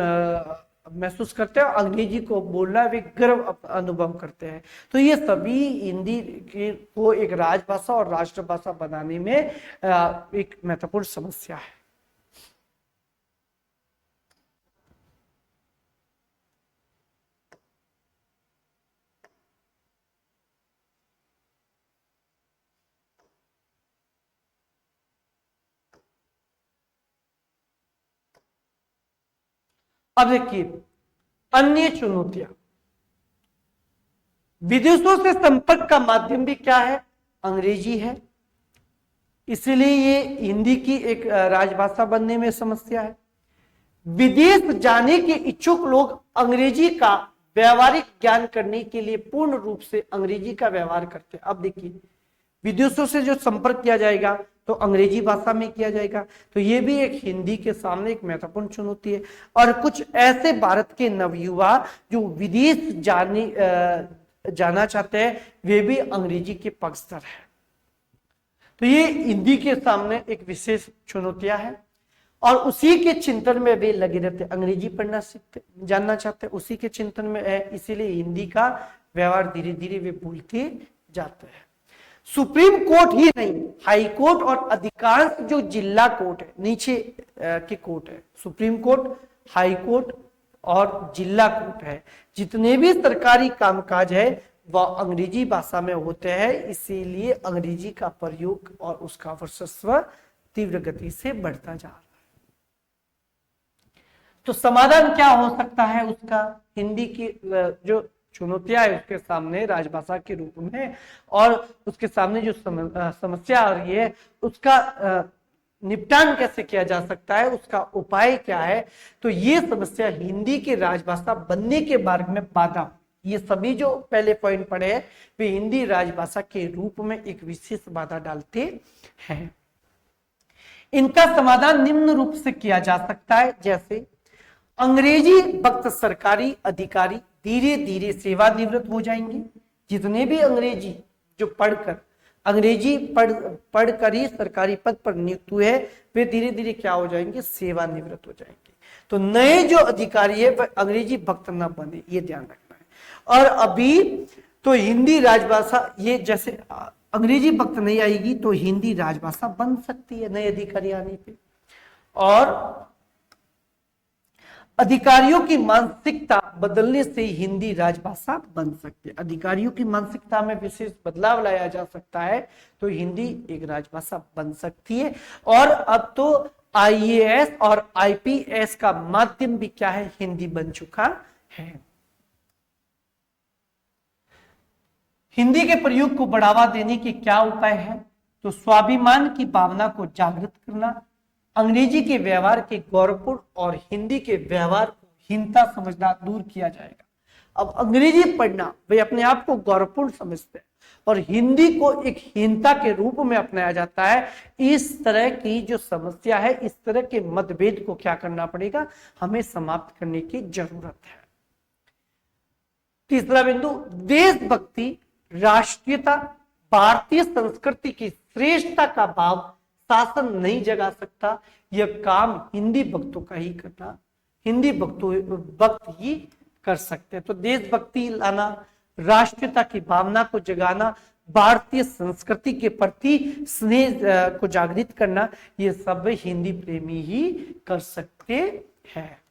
महसूस करते हैं। अंग्रेजी को बोलना वे गर्व अनुभव करते हैं। तो ये सभी हिंदी को एक राजभाषा और राष्ट्रभाषा बनाने में एक महत्वपूर्ण समस्या है। अब देखिए अन्य चुनौतियां, विदेशों से संपर्क का माध्यम भी क्या है, अंग्रेजी है। इसलिए ये हिंदी की एक राजभाषा बनने में समस्या है। विदेश जाने के इच्छुक लोग अंग्रेजी का व्यवहारिक ज्ञान करने के लिए पूर्ण रूप से अंग्रेजी का व्यवहार करते हैं। अब देखिए, विदेशों से जो संपर्क किया जाएगा तो अंग्रेजी भाषा में किया जाएगा, तो ये भी एक हिंदी के सामने एक महत्वपूर्ण चुनौती है। और कुछ ऐसे भारत के नवयुवा जो विदेश जाना चाहते हैं वे भी अंग्रेजी के पक्षधर है। तो ये हिंदी के सामने एक विशेष चुनौतियां है और उसी के चिंतन में वे लगे रहते, अंग्रेजी पढ़ना सीखते, जानना चाहते, उसी के चिंतन में है। इसीलिए हिंदी का व्यवहार धीरे धीरे वे भूलते जाते हैं। सुप्रीम कोर्ट ही नहीं, हाई कोर्ट और अधिकांश जो जिला कोर्ट है, नीचे के कोर्ट है, सुप्रीम कोर्ट, हाई कोर्ट और जिला कोर्ट है, जितने भी सरकारी कामकाज है वह अंग्रेजी भाषा में होते हैं। इसीलिए अंग्रेजी का प्रयोग और उसका वर्चस्व तीव्र गति से बढ़ता जा रहा है। तो समाधान क्या हो सकता है उसका, हिंदी की जो चुनौतियां है उसके सामने राजभाषा के रूप में, और उसके सामने जो समस्या आ रही है उसका निपटान कैसे किया जा सकता है, उसका उपाय क्या है। तो ये समस्या हिंदी के राजभाषा बनने के मार्ग में बाधा, ये सभी जो पहले पॉइंट पढ़े हैं वे हिंदी राजभाषा के रूप में एक विशेष बाधा डालते हैं। इनका समाधान निम्न रूप से किया जा सकता है, जैसे अंग्रेजी वक्त सरकारी अधिकारी धीरे धीरे सेवानिवृत्त हो जाएंगे। जितने भी अंग्रेजी जो अंग्रेजी पढ़कर ही सरकारी पद पर नियुक्त हुए हैं वे धीरे धीरे क्या हो जाएंगे, सेवानिवृत्त हो जाएंगे। तो नए जो अधिकारी है वह अंग्रेजी वक्त न बने, ये ध्यान रखना है। और अभी तो हिंदी राजभाषा, ये जैसे अंग्रेजी वक्त नहीं आएगी तो हिंदी राजभाषा बन सकती है नए अधिकारी आने पे। और अधिकारियों की मानसिकता बदलने से हिंदी राजभाषा बन सकती है। अधिकारियों की मानसिकता में विशेष बदलाव लाया जा सकता है तो हिंदी एक राजभाषा बन सकती है। और अब तो आईएएस और आईपीएस का माध्यम भी क्या है, हिंदी बन चुका है। हिंदी के प्रयोग को बढ़ावा देने के क्या उपाय है, तो स्वाभिमान की भावना को जागृत करना, अंग्रेजी के व्यवहार के गौरवपूर्ण और हिंदी के व्यवहार को हीनता समझना दूर किया जाएगा। अब अंग्रेजी पढ़ना वे अपने आप को गौरवपूर्ण समझते हैं और हिंदी को एक हीनता के रूप में अपनाया जाता है। इस तरह की जो समस्या है, इस तरह के मतभेद को क्या करना पड़ेगा, हमें समाप्त करने की जरूरत है। तीसरा बिंदु, देशभक्ति, राष्ट्रीयता, भारतीय संस्कृति की श्रेष्ठता का भाव शासन नहीं जगा सकता। यह काम हिंदी भक्तों का ही करना, हिंदी भक्त ही कर सकते हैं। तो देशभक्ति लाना, राष्ट्रीयता की भावना को जगाना, भारतीय संस्कृति के प्रति स्नेह को जागृत करना, ये सब हिंदी प्रेमी ही कर सकते हैं।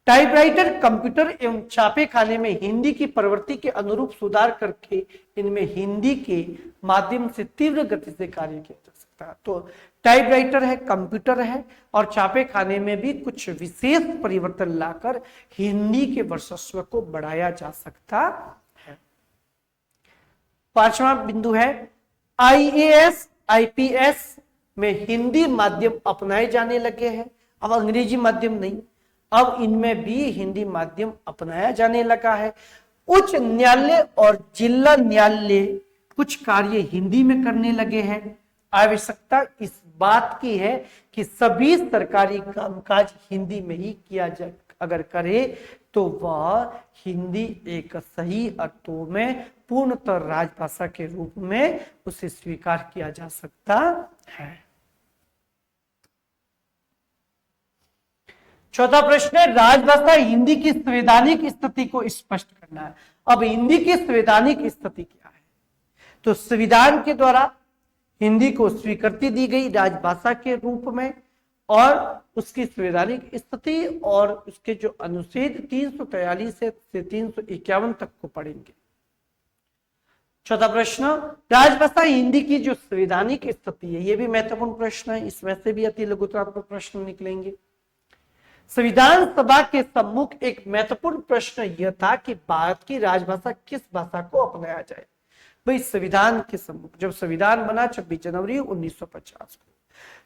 टाइपराइटर, कंप्यूटर एवं छापे खाने में हिंदी की प्रवृत्ति के अनुरूप सुधार करके इनमें हिंदी के माध्यम से तीव्र गति से कार्य किया जा सकता है। तो टाइपराइटर है, कंप्यूटर है और छापे खाने में भी कुछ विशेष परिवर्तन लाकर हिंदी के वर्चस्व को बढ़ाया जा सकता है। पांचवा बिंदु है आईएएस, आईपीएस में हिंदी माध्यम अपनाए जाने लगे हैं। अब अंग्रेजी माध्यम नहीं, अब इनमें भी हिंदी माध्यम अपनाया जाने लगा है। उच्च न्यायालय और जिला न्यायालय कुछ कार्य हिंदी में करने लगे हैं। आवश्यकता इस बात की है कि सभी सरकारी कामकाज हिंदी में ही किया जाए। अगर करे तो वह हिंदी एक सही अर्थों में पूर्णतः राजभाषा के रूप में उसे स्वीकार किया जा सकता है। चौथा प्रश्न है, राजभाषा हिंदी की संवैधानिक स्थिति को स्पष्ट करना है। अब हिंदी की संवैधानिक स्थिति क्या है? तो संविधान के द्वारा हिंदी को स्वीकृति दी गई राजभाषा के रूप में और उसकी संवैधानिक स्थिति और उसके जो अनुच्छेद 343 से 351 तक को पढ़ेंगे। चौथा प्रश्न, राजभाषा हिंदी की जो संवैधानिक स्थिति है, यह भी महत्वपूर्ण प्रश्न है। इसमें से भी अति लघुत्तरात्मक प्रश्न निकलेंगे। संविधान सभा के सम्मुख एक महत्वपूर्ण प्रश्न यह था कि भारत की राजभाषा किस भाषा को अपनाया जाए। भाई संविधान के सम्मुख जब संविधान बना 26 जनवरी 1950 को,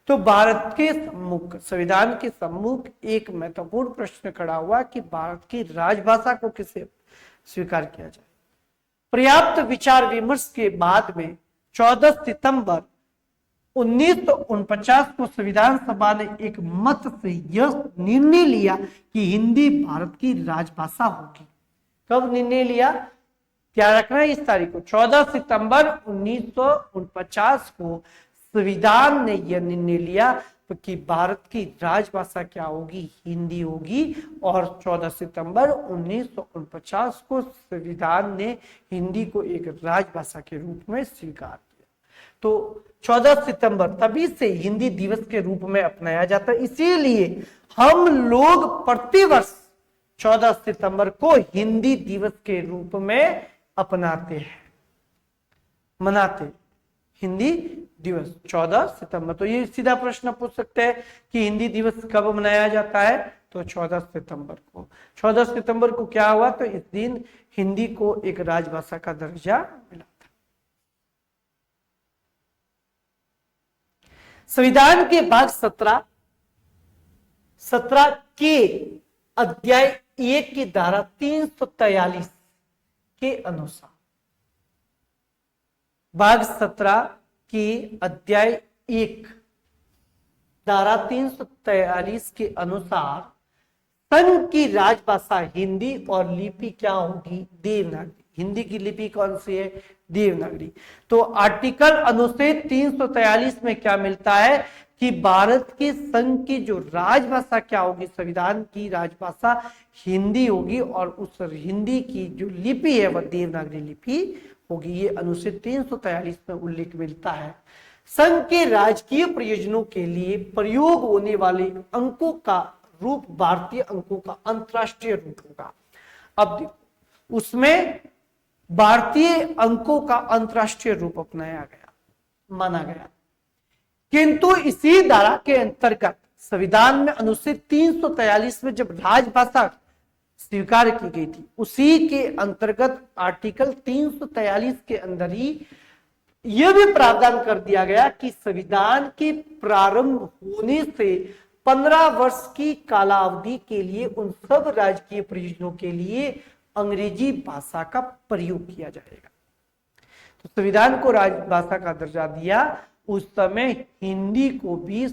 तो भारत के सम्मुख, संविधान के सम्मुख एक महत्वपूर्ण प्रश्न खड़ा हुआ कि भारत की राजभाषा को किसे स्वीकार किया जाए। पर्याप्त विचार विमर्श के बाद में 14 सितंबर 1949 को संविधान सभा ने एक मत से यह निर्णय लिया कि हिंदी भारत की राजभाषा होगी। कब निर्णय लिया? क्या रखना है इस तारीख को? 14 सितंबर 1949 को संविधान ने यह निर्णय लिया कि भारत की राजभाषा क्या होगी? हिंदी होगी। और 14 सितंबर 1949 को संविधान ने हिंदी को एक राजभाषा के रूप में स्वीकार किया। तो 14 सितंबर तभी से हिंदी दिवस के रूप में अपनाया जाता है। इसीलिए हम लोग प्रतिवर्ष 14 सितंबर को हिंदी दिवस के रूप में अपनाते हैं, मनाते हिंदी दिवस 14 सितंबर। तो ये सीधा प्रश्न पूछ सकते हैं कि हिंदी दिवस कब मनाया जाता है? तो 14 सितंबर को। 14 सितंबर को क्या हुआ? तो इस दिन हिंदी को एक राजभाषा का दर्जा मिला था। संविधान के भाग 17 के अध्याय 1 की धारा 343 के अनुसार, भाग 17 के अध्याय 1 धारा 343 के अनुसार संघ की राजभाषा हिंदी और लिपि क्या होगी? देवनागरी। हिंदी की लिपि कौन सी है? देवनागरी। तो आर्टिकल अनुच्छेद 343 में क्या मिलता है कि भारत के संघ की जो राजभाषा क्या होगी? संविधान की राजभाषा हिंदी होगी और उस हिंदी की जो लिपि है वह देवनागरी लिपि होगी। ये अनुच्छेद 343 में उल्लेख मिलता है। संघ के राजकीय प्रयोजनों के लिए प्रयोग होने वाले अंकों का रूप भारतीय अंकों का अंतरराष्ट्रीय रूप होगा। अब देखो, उसमें भारतीय अंकों का अंतरराष्ट्रीय रूप अपनाया गया, माना गया। किंतु इसी धारा के अंतर्गत संविधान में अनुच्छेद 343 में जब राजभाषा स्वीकार की गई थी, उसी के अंतर्गत आर्टिकल 343 के अंदर ही यह भी प्रावधान कर दिया गया कि संविधान के प्रारंभ होने से 15 वर्ष की कालावधि के लिए उन सब राजकीय प्रयोजनों के लिए अंग्रेजी भाषा का प्रयोग किया जाएगा। तो संविधान को राजभाषा का दर्जा दिया। उस समय हिंदी को भी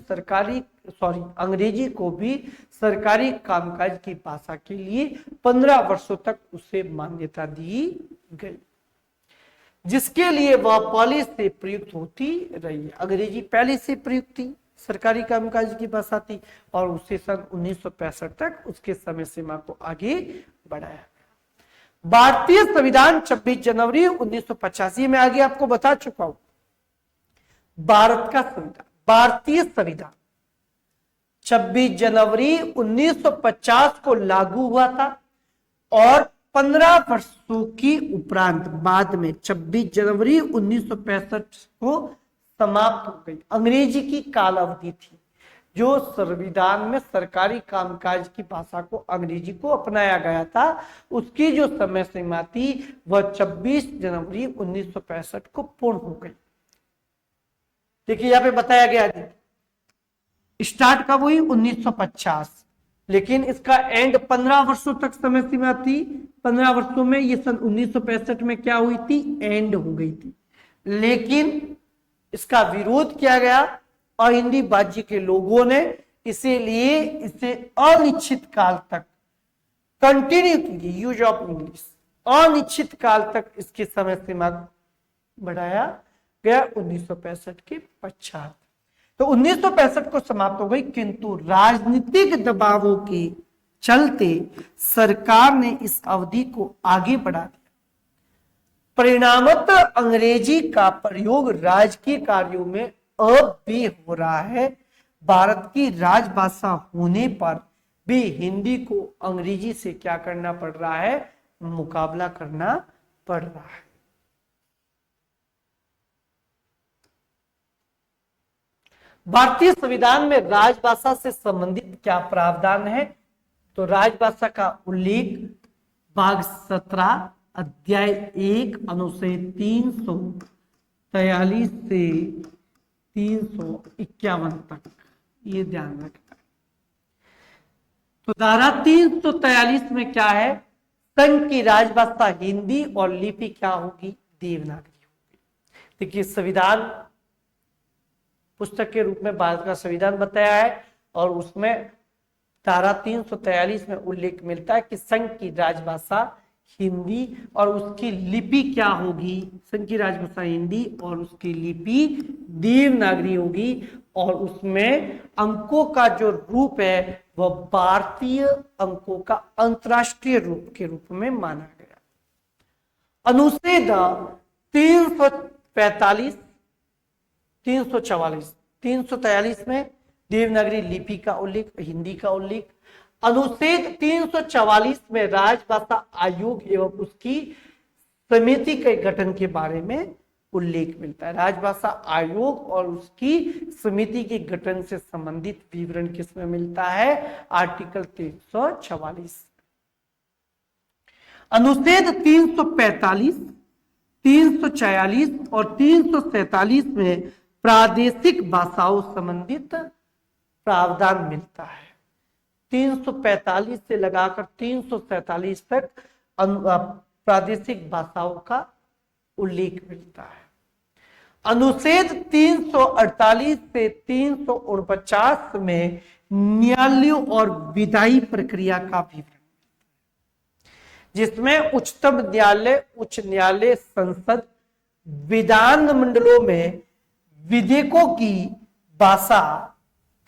अंग्रेजी को भी सरकारी कामकाज की भाषा के लिए 15 वर्षों तक उसे मान्यता दी गई, जिसके लिए वह पहले से प्रयुक्त होती रही है। अंग्रेजी पहले से प्रयुक्त थी, सरकारी कामकाज की भाषा थी और उसे सन 1965 तक उसके समय सीमा को आगे बढ़ाया गया। भारतीय संविधान 26 जनवरी 1985 में आगे आपको बता चुका हूं। भारत का संविधान, भारतीय संविधान 26 जनवरी 1950 को लागू हुआ था और 15 वर्षों की उपरांत बाद में 26 जनवरी 1965 को समाप्त हो गई। अंग्रेजी की काल अवधि थी जो संविधान में सरकारी कामकाज की भाषा को अंग्रेजी को अपनाया गया था, उसकी जो समय सीमा थी वह 26 जनवरी 1965 को पूर्ण हो गई। देखिए यहां पे बताया गया है स्टार्ट कब हुई 1950, लेकिन इसका एंड 15 वर्षों तक समय सीमा थी। 15 वर्षों में ये सन 1965 में क्या हुई थी, एंड हो गई थी। लेकिन इसका विरोध किया गया और हिंदी राज्य के लोगों ने, इसीलिए इसे अनिश्चित काल तक कंटिन्यू की, यूज ऑफ इंग्लिश, अनिश्चित काल तक इसकी समय सीमा बढ़ाया गया 1965 के पश्चात। तो 1965 को समाप्त हो गई, किंतु राजनीतिक दबावों के चलते सरकार ने इस अवधि को आगे बढ़ा दिया। परिणामतः अंग्रेजी का प्रयोग राजकीय कार्यों में अब भी हो रहा है। भारत की राजभाषा होने पर भी हिंदी को अंग्रेजी से क्या करना पड़ रहा है, मुकाबला करना पड़ रहा है। भारतीय संविधान में राजभाषा से संबंधित क्या प्रावधान है, तो राजभाषा का उल्लेख भाग 17 अध्याय 1 अनुच्छेद 343 से 351 तक, ये ध्यान रखना। तो धारा 343 में क्या है, संघ की राजभाषा हिंदी और लिपि क्या होगी, देवनागरी होगी। देखिए संविधान पुस्तक के रूप में भारत का संविधान बताया है और उसमें धारा 343 में उल्लेख मिलता है कि संघ की राजभाषा हिंदी और उसकी लिपि क्या होगी, संघ की राजभाषा हिंदी और उसकी लिपि देवनागरी होगी। और उसमें अंकों का जो रूप है वह भारतीय अंकों का अंतरराष्ट्रीय रूप के रूप में माना गया। अनुच्छेद 345 344 343 में देवनागरी लिपि का उल्लेख, हिंदी का उल्लेख। अनुच्छेद 344 में राजभाषा आयोग एवं उसकी समिति के गठन के बारे में उल्लेख मिलता है। राजभाषा आयोग और उसकी समिति के गठन से संबंधित विवरण किसमें मिलता है, आर्टिकल 344। अनुच्छेद 345, 346 और 347 में प्रादेशिक भाषाओं संबंधित प्रावधान मिलता है। 345 से लगाकर 347 तक प्रादेशिक भाषाओं का उल्लेख मिलता है। अनुच्छेद 348 से 349 में न्यायालयों और विधायी प्रक्रिया का विवरण, जिसमें उच्चतम न्यायालय, उच्च न्यायालय, संसद, विधान मंडलों में विधेयकों की भाषा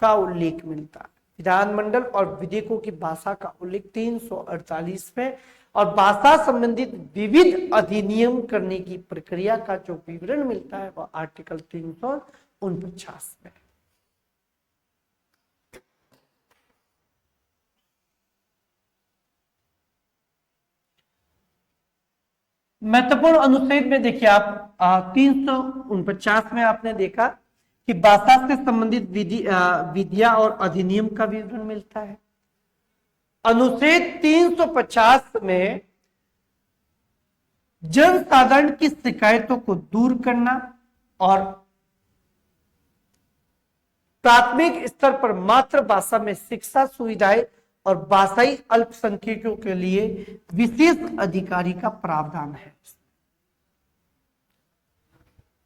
का उल्लेख मिलता है। विधानमंडल और विधेयकों की भाषा का उल्लेख 348 में और भाषा संबंधित विविध अधिनियम करने की प्रक्रिया का जो विवरण मिलता है वह आर्टिकल 349 में। महत्वपूर्ण अनुच्छेद में देखिए आप 349 में आपने देखा कि भाषा से संबंधित विधियां और अधिनियम का विवरण मिलता है। अनुच्छेद 350 में जन साधारण की शिकायतों को दूर करना और प्राथमिक स्तर पर मातृभाषा में शिक्षा सुविधाएं और भाषाई अल्पसंख्यकों के लिए विशेष अधिकारी का प्रावधान है।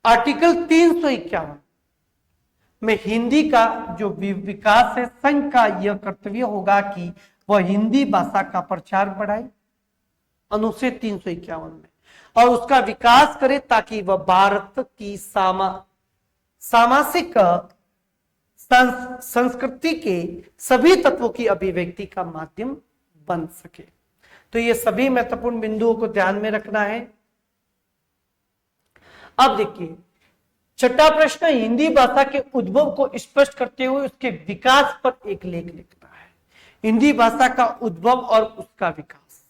आर्टिकल 351 में हिंदी का जो विकास है, संघ का यह कर्तव्य होगा कि वह हिंदी भाषा का प्रचार बढ़ाए, अनुच्छेद 351 में, और उसका विकास करे ताकि वह भारत की सामाजिक संस्कृति के सभी तत्वों की अभिव्यक्ति का माध्यम बन सके। तो ये सभी महत्वपूर्ण बिंदुओं को ध्यान में रखना है। अब देखिए छठा प्रश्न, हिंदी भाषा के उद्भव को स्पष्ट करते हुए उसके विकास पर एक लेख लिखना है। हिंदी भाषा का उद्भव और उसका विकास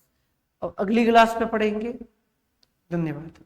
अब अगली क्लास में पढ़ेंगे। धन्यवाद।